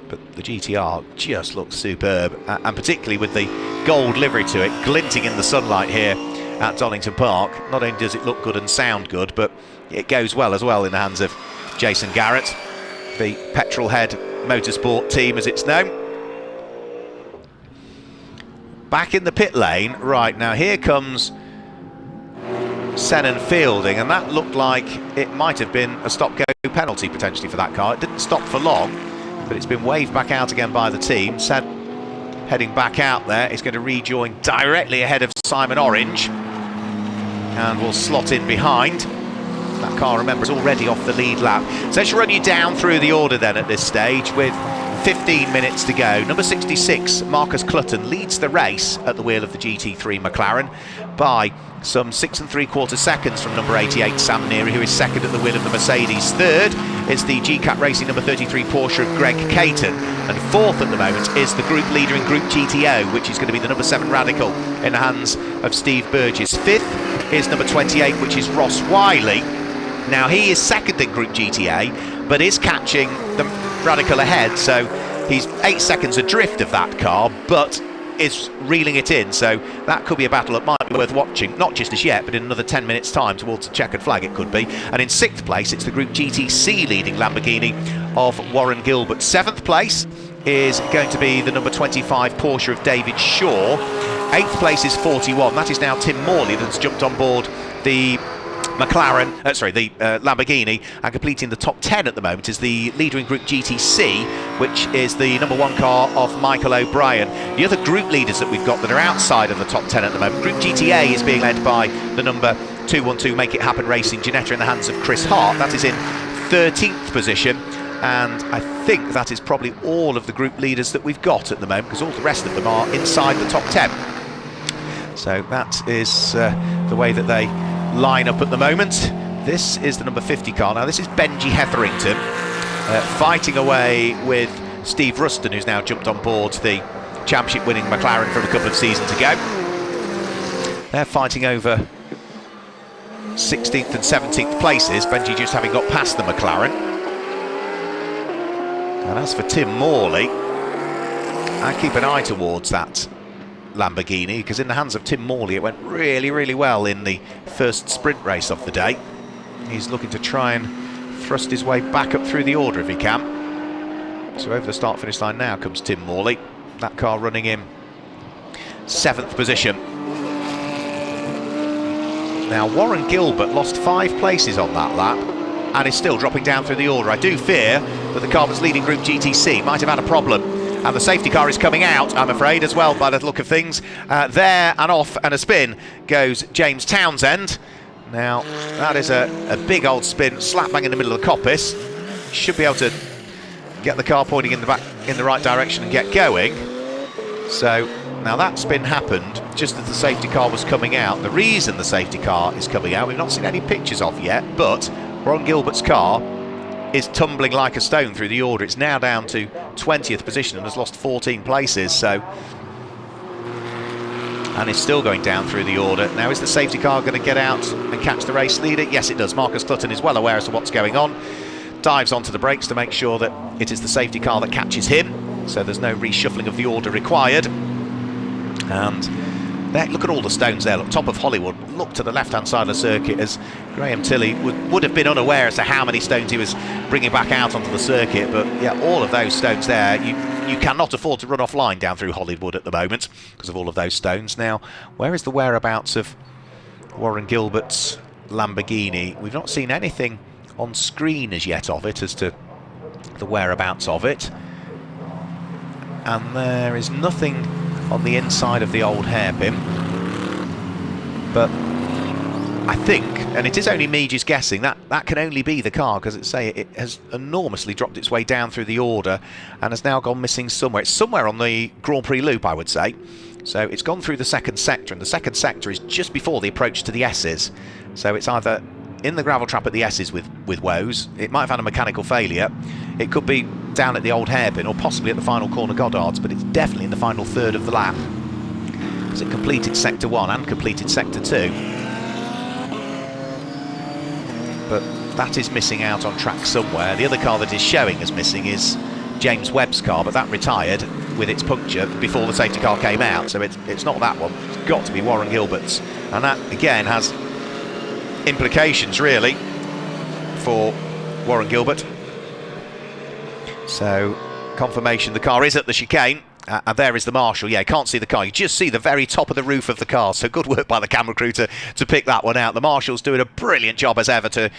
But the GTR just looks superb, and particularly with the gold livery to it, glinting in the sunlight here at Donington Park. Not only does it look good and sound good, but it goes well as well in the hands of Jason Garrett, the Petrolhead Motorsport team as it's known. Back in the pit lane, right, now here comes Senan Fielding, and that looked like it might have been a stop-go penalty potentially for that car. It didn't stop for long, but it's been waved back out again by the team. Sen heading back out there. He's going to rejoin directly ahead of Simon Orange and will slot in behind. That car, remember, is already off the lead lap. So let's run you down through the order then at this stage with 15 minutes to go. Number 66, Marcus Clutton, leads the race at the wheel of the GT3 McLaren by some 6 3/4 seconds from number 88, Sam Neary, who is second at the wheel of the Mercedes. Third is the GCAT Racing number 33 Porsche of Greg Caton, and fourth at the moment is the group leader in Group GTO, which is going to be the number 7 Radical in the hands of Steve Burgess. Fifth is number 28, which is Ross Wiley. Now he is second in Group GTA, but is catching the Radical ahead, so he's 8 seconds adrift of that car, but is reeling it in, so that could be a battle that might be worth watching, not just as yet, but in another 10 minutes time towards the checkered flag it could be. And in 6th place it's the Group GTC leading Lamborghini of Warren Gilbert. 7th place is going to be the number 25 Porsche of David Shaw. 8th place is 41, that is now Tim Morley that's jumped on board the Lamborghini, and completing the top 10 at the moment is the leader in Group GTC, which is the number 1 car of Michael O'Brien. The other group leaders that we've got that are outside of the top 10 at the moment, Group GTA is being led by the number 212 Make It Happen Racing Ginetta in the hands of Chris Hart. That is in 13th position, and I think that is probably all of the group leaders that we've got at the moment, because all the rest of them are inside the top 10. So that is the way that they line up at the moment. This is the number 50 car. Now this is Benji Hetherington fighting away with Steve Ruston, who's now jumped on board the championship winning McLaren from a couple of seasons ago. They're fighting over 16th and 17th places, Benji just having got past the McLaren. And as for Tim Morley, I keep an eye towards that Lamborghini, because in the hands of Tim Morley it went really well in the first sprint race of the day. He's looking to try and thrust his way back up through the order if he can. So over the start finish line now comes Tim Morley, that car running in 7th position. Now Warren Gilbert lost 5 places on that lap and is still dropping down through the order. I do fear that the car that's leading Group GTC might have had a problem. And the safety car is coming out, I'm afraid, as well, by the look of things. There and off and a spin goes James Townsend. Now, that is a big old spin, slap bang in the middle of the coppice. Should be able to get the car pointing in the right direction and get going. So now that spin happened just as the safety car was coming out. The reason the safety car is coming out, we've not seen any pictures of yet, but Ron Gilbert's car is tumbling like a stone through the order. It's now down to 20th position and has lost 14 places. So, and is still going down through the order. Now, is the safety car going to get out and catch the race leader? Yes, it does. Marcus Clutton is well aware as to what's going on. Dives onto the brakes to make sure that it is the safety car that catches him. So there's no reshuffling of the order required. And there, look at all the stones there. Look, top of Hollywood. Look to the left-hand side of the circuit as Graham Tilley would have been unaware as to how many stones he was bringing back out onto the circuit. But yeah, all of those stones there, you cannot afford to run offline down through Hollywood at the moment because of all of those stones. Now, where is the whereabouts of Warren Gilbert's Lamborghini? We've not seen anything on screen as yet of it as to the whereabouts of it. And there is nothing on the inside of the old hairpin, but I think, and it is only me just guessing, that can only be the car, because it has enormously dropped its way down through the order and has now gone missing somewhere. It's somewhere on the Grand Prix loop, I would say. So it's gone through the second sector, and the second sector is just before the approach to the S's. So it's either in the gravel trap at the S's with woes, it might have had a mechanical failure, it could be down at the old hairpin, or possibly at the final corner Goddard's, but it's definitely in the final third of the lap, because it completed sector 1 and completed sector 2. But that is missing out on track somewhere. The other car that is showing as missing is James Webb's car, but that retired with its puncture before the safety car came out, so it's not that one. It's got to be Warren Gilbert's, and that again has implications really for Warren Gilbert. So confirmation the car is at the chicane, and there is the marshal. Yeah, you can't see the car, you just see the very top of the roof of the car, so good work by the camera crew to pick that one out. The marshal's doing a brilliant job as ever to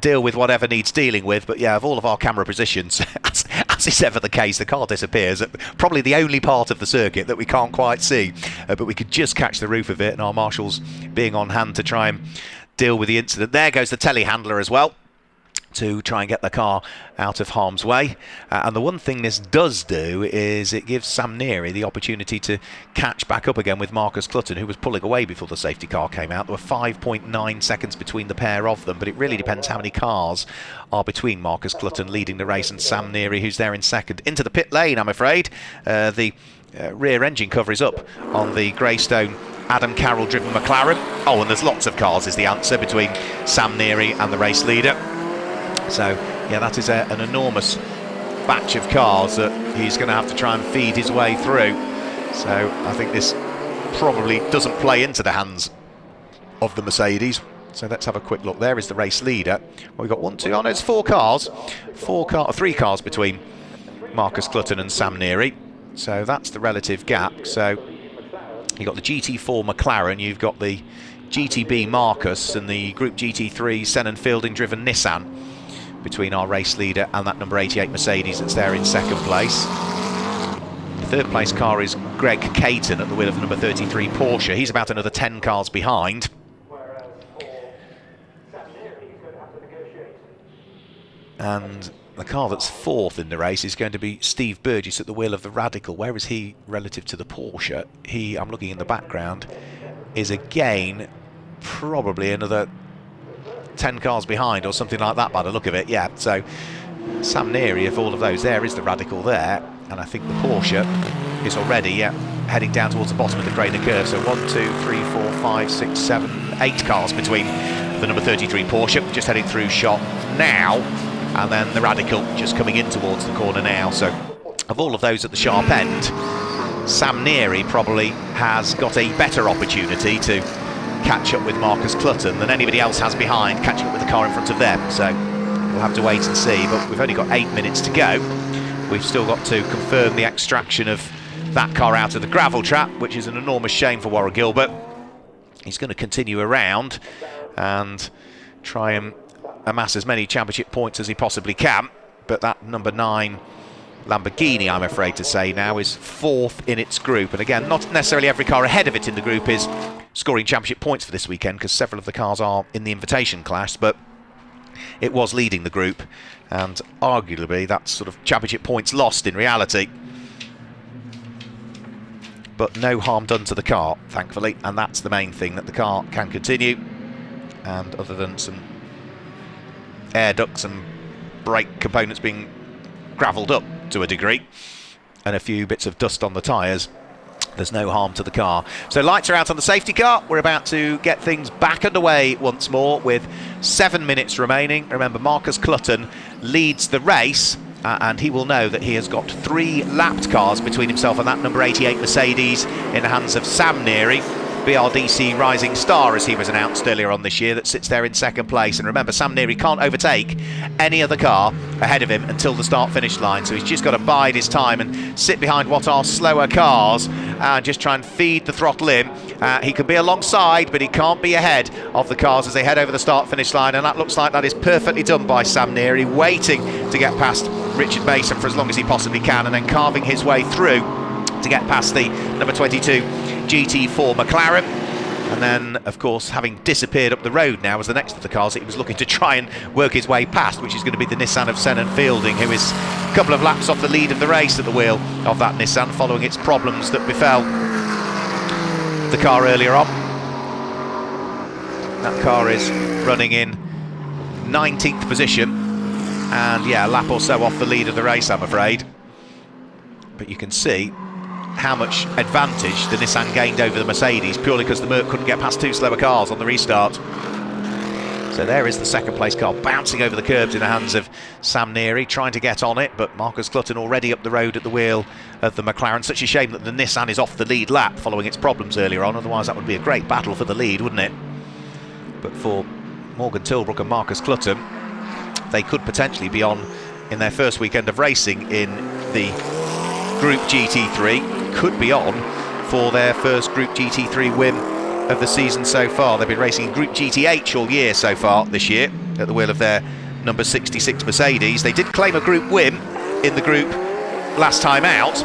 deal with whatever needs dealing with. But yeah, of all of our camera positions, as is ever the case, the car disappears at probably the only part of the circuit that we can't quite see, but we could just catch the roof of it, and our marshals being on hand to try and deal with the incident. There goes the telehandler as well to try and get the car out of harm's way. And the one thing this does do is it gives Sam Neary the opportunity to catch back up again with Marcus Clutton, who was pulling away before the safety car came out. There were 5.9 seconds between the pair of them, but it really depends how many cars are between Marcus Clutton leading the race and Sam Neary, who's there in second. Into the pit lane, I'm afraid. The rear engine cover is up on the Greystone Adam Carroll driven McLaren. Oh, and there's lots of cars is the answer between Sam Neary and the race leader. So yeah, that is an enormous batch of cars that he's going to have to try and feed his way through. So I think this probably doesn't play into the hands of the Mercedes. So let's have a quick look. There is the race leader. Well, we've got it's 4 cars. 3 cars between Marcus Clutton and Sam Neary. So that's the relative gap. So you've got the GT4 McLaren, you've got the GTB Marcus and the Group GT3 Senan Fielding driven Nissan between our race leader and that number 88 Mercedes that's there in second place. The third place car is Greg Caton at the wheel of number 33 Porsche. He's about another 10 cars behind. And the car that's fourth in the race is going to be Steve Burgess at the wheel of the Radical. Where is he relative to the Porsche? He, I'm looking in the background, is again probably another 10 cars behind or something like that by the look of it. Yeah, so Sam Neary of all of those, there is the Radical there, and I think the Porsche is already heading down towards the bottom of the Grainer curve. So 1, 2, 3, 4, 5, 6, 7, 8 cars between the number 33 Porsche just heading through shot now, and then the Radical just coming in towards the corner now. So of all of those at the sharp end, Sam Neary probably has got a better opportunity to catch up with Marcus Clutton than anybody else has behind, catching up with the car in front of them. So we'll have to wait and see, but we've only got 8 minutes to go. We've still got to confirm the extraction of that car out of the gravel trap, which is an enormous shame for Warren Gilbert. He's going to continue around and try and amass as many championship points as he possibly can, but that number 9 Lamborghini, I'm afraid to say now, is fourth in its group. And again, not necessarily every car ahead of it in the group is scoring championship points for this weekend because several of the cars are in the invitation class, but it was leading the group, and arguably that's sort of championship points lost in reality. But no harm done to the car, thankfully, and that's the main thing, that the car can continue. And other than some air ducts and brake components being gravelled up to a degree, and a few bits of dust on the tyres, there's no harm to the car. So lights are out on the safety car. We're about to get things back underway once more with 7 minutes remaining. Remember, Marcus Clutton leads the race, and he will know that he has got 3 lapped cars between himself and that number 88 Mercedes in the hands of Sam Neary, BRDC Rising Star, as he was announced earlier on this year, that sits there in second place. And remember, Sam Neary can't overtake any other car ahead of him until the start-finish line, so he's just got to bide his time and sit behind what are slower cars and just try and feed the throttle in. He can be alongside, but he can't be ahead of the cars as they head over the start-finish line, and that looks like that is perfectly done by Sam Neary, waiting to get past Richard Mason for as long as he possibly can, and then carving his way through to get past the number 22 GT4 McLaren. And then, of course, having disappeared up the road now as the next of the cars that he was looking to try and work his way past, which is going to be the Nissan of Senan Fielding, who is a couple of laps off the lead of the race at the wheel of that Nissan, following its problems that befell the car earlier on. That car is running in 19th position, and yeah, a lap or so off the lead of the race, I'm afraid. But you can see how much advantage the Nissan gained over the Mercedes, purely because the Merc couldn't get past 2 slower cars on the restart. So there is the second place car bouncing over the curbs in the hands of Sam Neary, trying to get on it, but Marcus Clutton already up the road at the wheel of the McLaren. Such a shame that the Nissan is off the lead lap following its problems earlier on, otherwise that would be a great battle for the lead, wouldn't it? But for Morgan Tilbrook and Marcus Clutton, they could potentially be on in their first weekend of racing in the Group GT3, could be on for their first Group GT3 win of the season so far. They've been racing in Group GTH all year so far this year at the wheel of their number 66 Mercedes. They did claim a group win in the group last time out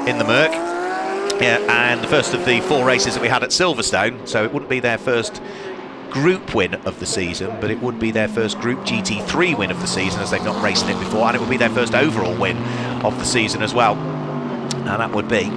in the Merc, and the first of the 4 races that we had at Silverstone, so it wouldn't be their first group win of the season, but it would be their first Group GT3 win of the season, as they've not raced in it before, and it would be their first overall win of the season as well. And that would be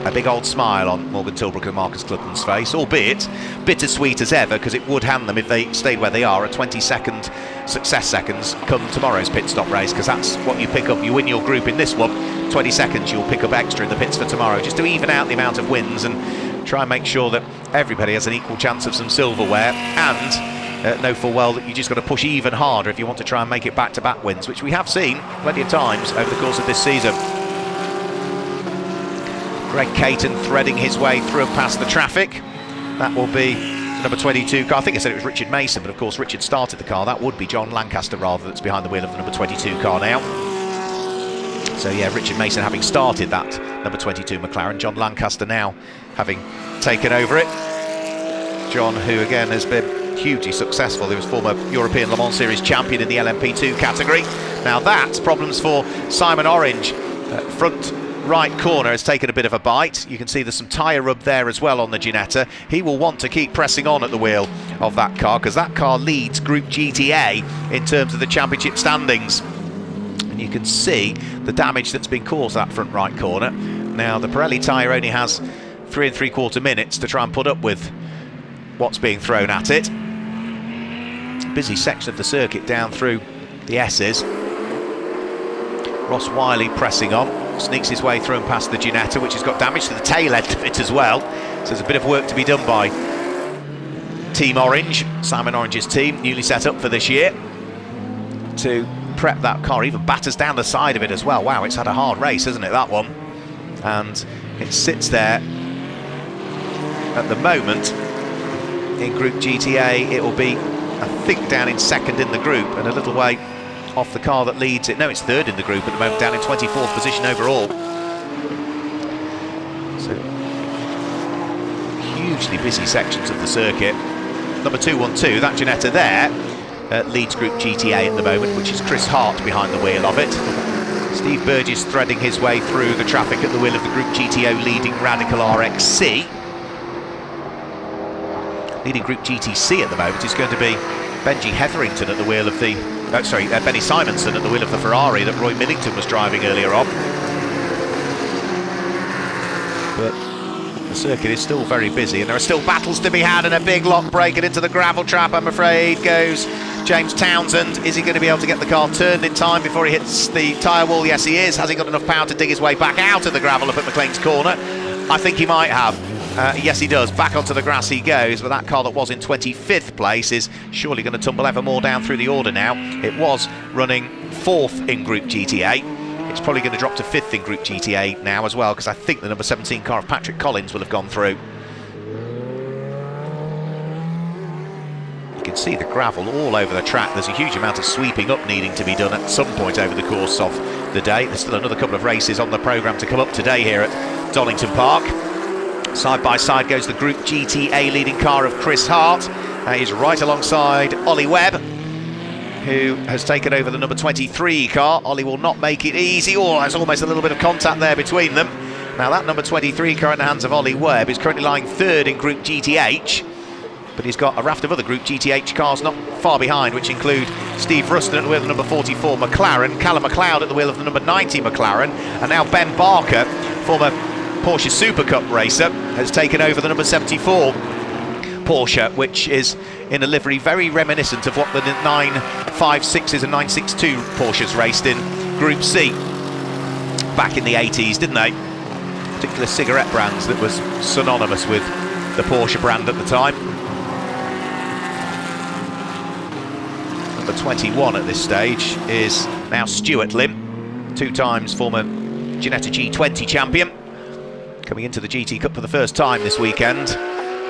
a big old smile on Morgan Tilbrook and Marcus Clutton's face, albeit bittersweet as ever, because it would hand them, if they stayed where they are, a 20-second success seconds come tomorrow's pit stop race, because that's what you pick up. You win your group in this one, 20 seconds you'll pick up extra in the pits for tomorrow, just to even out the amount of wins and try and make sure that everybody has an equal chance of some silverware, and know full well that you just got to push even harder if you want to try and make it back-to-back wins, which we have seen plenty of times over the course of this season. Greg Caton threading his way through and past the traffic. That will be the number 22 car. I think I said it was Richard Mason, but of course Richard started the car. That would be John Lancaster rather, that's behind the wheel of the number 22 car now. So yeah, Richard Mason having started that number 22 McLaren. John Lancaster now having taken over it. John, who again has been hugely successful. He was former European Le Mans Series champion in the LMP2 category. Now that's problems for Simon Orange. Front right corner has taken a bit of a bite. You can see there's some tyre rub there as well on the Ginetta. He will want to keep pressing on at the wheel of that car, because that car leads Group GTA in terms of the championship standings. And you can see the damage that's been caused that front right corner. Now the Pirelli tyre only has 3 3/4 minutes to try and put up with what's being thrown at it. Busy section of the circuit down through the S's. Ross Wiley pressing on, sneaks his way through and past the Ginetta, which has got damage to the tail end of it as well. So there's a bit of work to be done by Team Orange, Simon Orange's team, newly set up for this year, to prep that car. Even batters down the side of it as well. Wow, it's had a hard race, hasn't it, that one? And it sits there at the moment in Group GTA. It will be, I think, down in second in the group and a little way off the car that leads it. No, it's third in the group at the moment, down in 24th position overall. So hugely busy sections of the circuit. Number 212, that Ginetta there, leads Group GTA at the moment, which is Chris Hart behind the wheel of it. Steve Burgess threading his way through the traffic at the wheel of the Group GTO leading Radical RXC. leading Group GTC at the moment is going to be Benji Hetherington at the wheel of the... Benny Simonson at the wheel of the Ferrari that Roy Millington was driving earlier on. But the circuit is still very busy, and there are still battles to be had, and a big lock breaking into the gravel trap, I'm afraid, goes James Townsend. Is he going to be able to get the car turned in time before he hits the tyre wall? Yes, he is. Has he got enough power to dig his way back out of the gravel up at McLean's corner? I think he might have. Yes, he does. Back onto the grass he goes, but that car that was in 25th place is surely going to tumble ever more down through the order now. It was running 4th in Group GT8. It's probably going to drop to 5th in Group GT8 now as well, because I think the number 17 car of Patrick Collins will have gone through. You can see the gravel all over the track. There's a huge amount of sweeping up needing to be done at some point over the course of the day. There's still another couple of races on the programme to come up today here at Donington Park. Side by side goes the Group GTA leading car of Chris Hart. He's right alongside Ollie Webb, who has taken over the number 23 car. Ollie will not make it easy. Oh, there's almost a little bit of contact there between them. Now that number 23 car in the hands of Ollie Webb is currently lying 3rd in Group GTH, but he's got a raft of other Group GTH cars not far behind, which include Steve Ruston at the wheel of the number 44 McLaren, Callum McLeod at the wheel of the number 90 McLaren, and now Ben Barker, former Porsche Super Cup racer, has taken over the number 74 Porsche, which is in a livery very reminiscent of what the 956s and 962 Porsches raced in Group C back in the 80s, didn't they? Particular cigarette brands that was synonymous with the Porsche brand at the time. Number 21 at this stage is now Stuart Lim, 2 times former Ginetta G20 champion, coming into the GT Cup for the first time this weekend.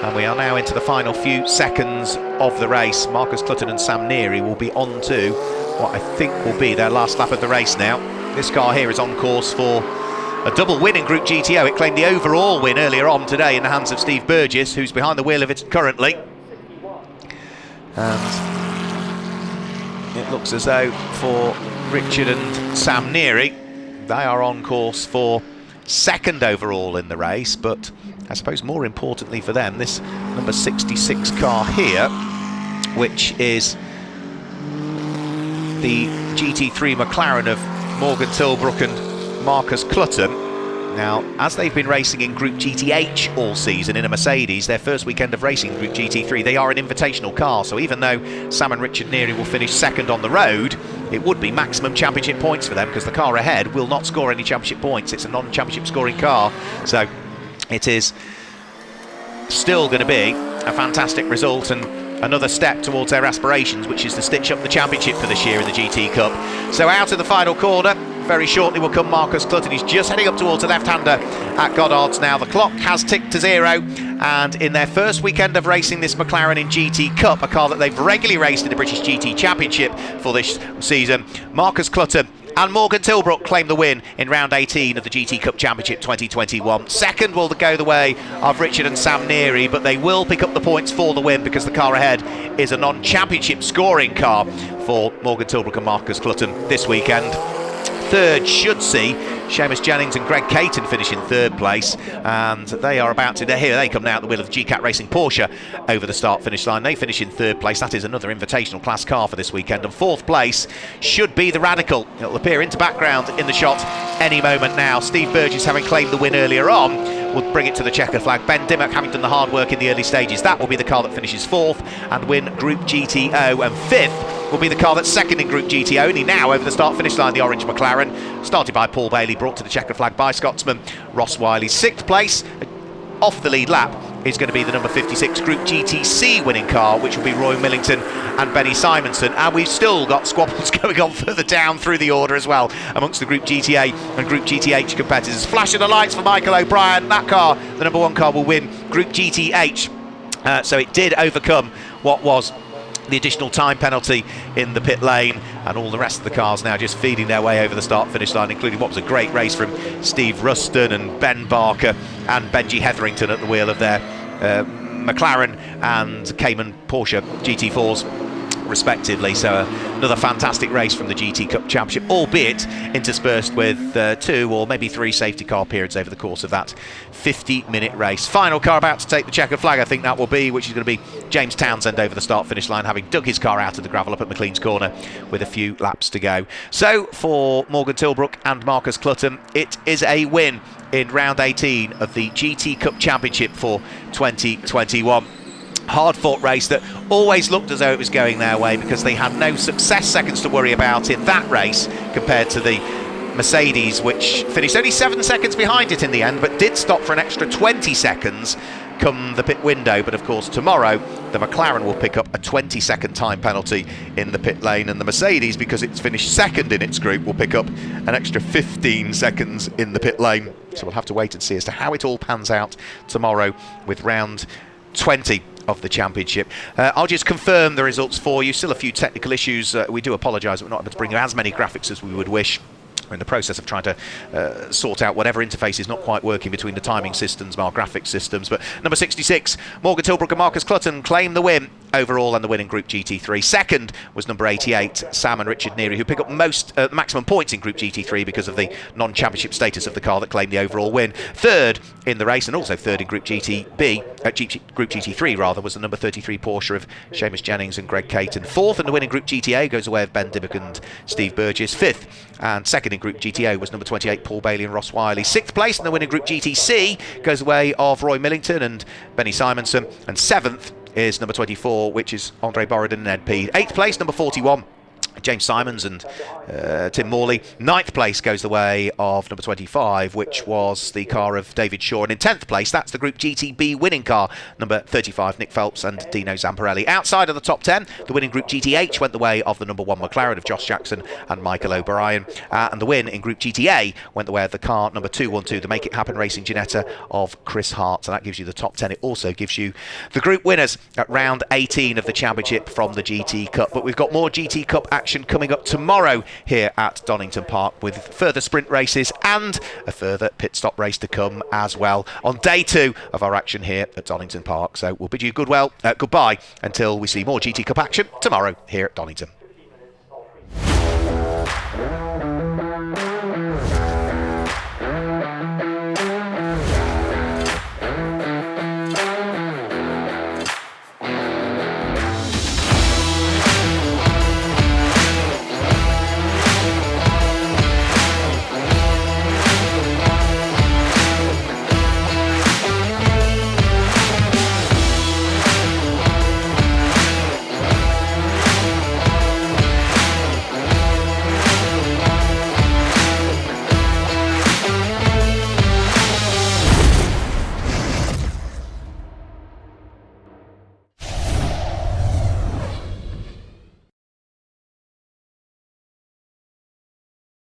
And we are now into the final few seconds of the race. Marcus Clutton and Sam Neary will be on to what I think will be their last lap of the race now. This car here is on course for a double win in Group GTO. It claimed the overall win earlier on today in the hands of Steve Burgess, who's behind the wheel of it currently. And it looks as though for Richard and Sam Neary, they are on course for 2nd overall in the race, but I suppose more importantly for them, this number 66 car here, which is the GT3 McLaren of Morgan Tilbrook and Marcus Clutton. Now, as they've been racing in Group GTH all season in a Mercedes, their first weekend of racing Group GT3, they are an invitational car, so even though Sam and Richard Neary will finish 2nd on the road, it would be maximum championship points for them, because the car ahead will not score any championship points. It's a non-championship scoring car, so it is still going to be a fantastic result and another step towards their aspirations, which is to stitch up the championship for this year in the GT Cup. So out of the final corner, very shortly will come Marcus Clutton. He's just heading up towards the left-hander at Goddard's now. The clock has ticked to 0, and in their first weekend of racing this McLaren in GT Cup, a car that they've regularly raced in the British GT Championship for this season, Marcus Clutton and Morgan Tilbrook claim the win in round 18 of the GT Cup Championship 2021. 2nd will go the way of Richard and Sam Neary, but they will pick up the points for the win because the car ahead is a non-championship scoring car for Morgan Tilbrook and Marcus Clutton this weekend. 3rd should see Seamus Jennings and Greg Caton finish in 3rd place, and they are about to, here they come now at the wheel of the GCAT Racing Porsche over the start finish line. They finish in 3rd place. That is another invitational class car for this weekend, and 4th place should be the Radical. It'll appear into background in the shot any moment now. Steve Burgess, having claimed the win earlier on, will bring it to the checker flag. Ben Dimmock, having done the hard work in the early stages, that will be the car that finishes 4th and win Group GTO, and 5th will be the car that's 2nd in Group GT, only now over the start-finish line, the orange McLaren, started by Paul Bailey, brought to the checker flag by Scotsman Ross Wiley. 6th place, off the lead lap, is going to be the number 56 Group GTC winning car, which will be Roy Millington and Benny Simonson. And we've still got squabbles going on further down through the order as well amongst the Group GTA and Group GTH competitors. Flashing the lights for Michael O'Brien. That car, the number 1 car, will win Group GTH. So it did overcome what was the additional time penalty in the pit lane, and all the rest of the cars now just feeding their way over the start-finish line, including what was a great race from Steve Ruston and Ben Barker and Benji Hetherington at the wheel of their McLaren and Cayman Porsche GT4s respectively. So another fantastic race from the GT Cup Championship, albeit interspersed with 2 or maybe 3 safety car periods over the course of that 50-minute race. Final car about to take the checkered flag, I think that will be, which is going to be James Townsend over the start-finish line, having dug his car out of the gravel up at McLean's Corner with a few laps to go. So for Morgan Tilbrook and Marcus Clutton, it is a win in round 18 of the GT Cup Championship for 2021. Hard-fought race that always looked as though it was going their way, because they had no success seconds to worry about in that race compared to the Mercedes, which finished only 7 seconds behind it in the end, but did stop for an extra 20 seconds come the pit window. But of course tomorrow the McLaren will pick up a 20-second time penalty in the pit lane, and the Mercedes, because it's finished second in its group, will pick up an extra 15 seconds in the pit lane. So we'll have to wait and see as to how it all pans out tomorrow with round 20 of the championship. I'll just confirm the results for you. Still a few technical issues. We do apologise that we're not able to bring you as many graphics as we would wish. We're in the process of trying to sort out whatever interface is not quite working between the timing systems, our graphics systems. But number 66, Morgan Tilbrook and Marcus Clutton claim the win overall and the win in Group GT3. Second was number 88, Sam and Richard Neary, who pick up maximum points in Group GT3 because of the non-championship status of the car that claimed the overall win. Third in the race, and also third in Group Group GT3 rather, was the number 33 Porsche of Seamus Jennings and Greg Caton. Fourth in the win in Group GTA goes away of Ben Dimmock and Steve Burgess. Fifth and second in Group GTO was number 28 Paul Bailey and Ross Wiley. Sixth place in the win in Group GTC goes away of Roy Millington and Benny Simonson. And seventh is number 24, which is Andre Borodin and Ed Peed. Eighth place, number 41, James Simons and Tim Morley. Ninth place goes the way of number 25, which was the car of David Shaw. And in 10th place, that's the Group GTB winning car, number 35, Nick Phelps and Dino Zamparelli. Outside of the top 10, the winning Group GTH went the way of the number 1 McLaren of Josh Jackson and Michael O'Brien. And the win in Group GTA went the way of the car number 212, the Make It Happen Racing Ginetta of Chris Hart. So that gives you the top 10. It also gives you the group winners at round 18 of the championship from the GT Cup. But we've got more GT Cup action coming up tomorrow here at Donington Park, with further sprint races and a further pit stop race to come as well on day 2 of our action here at Donington Park. So we'll bid you goodbye until we see more GT Cup action tomorrow here at Donington.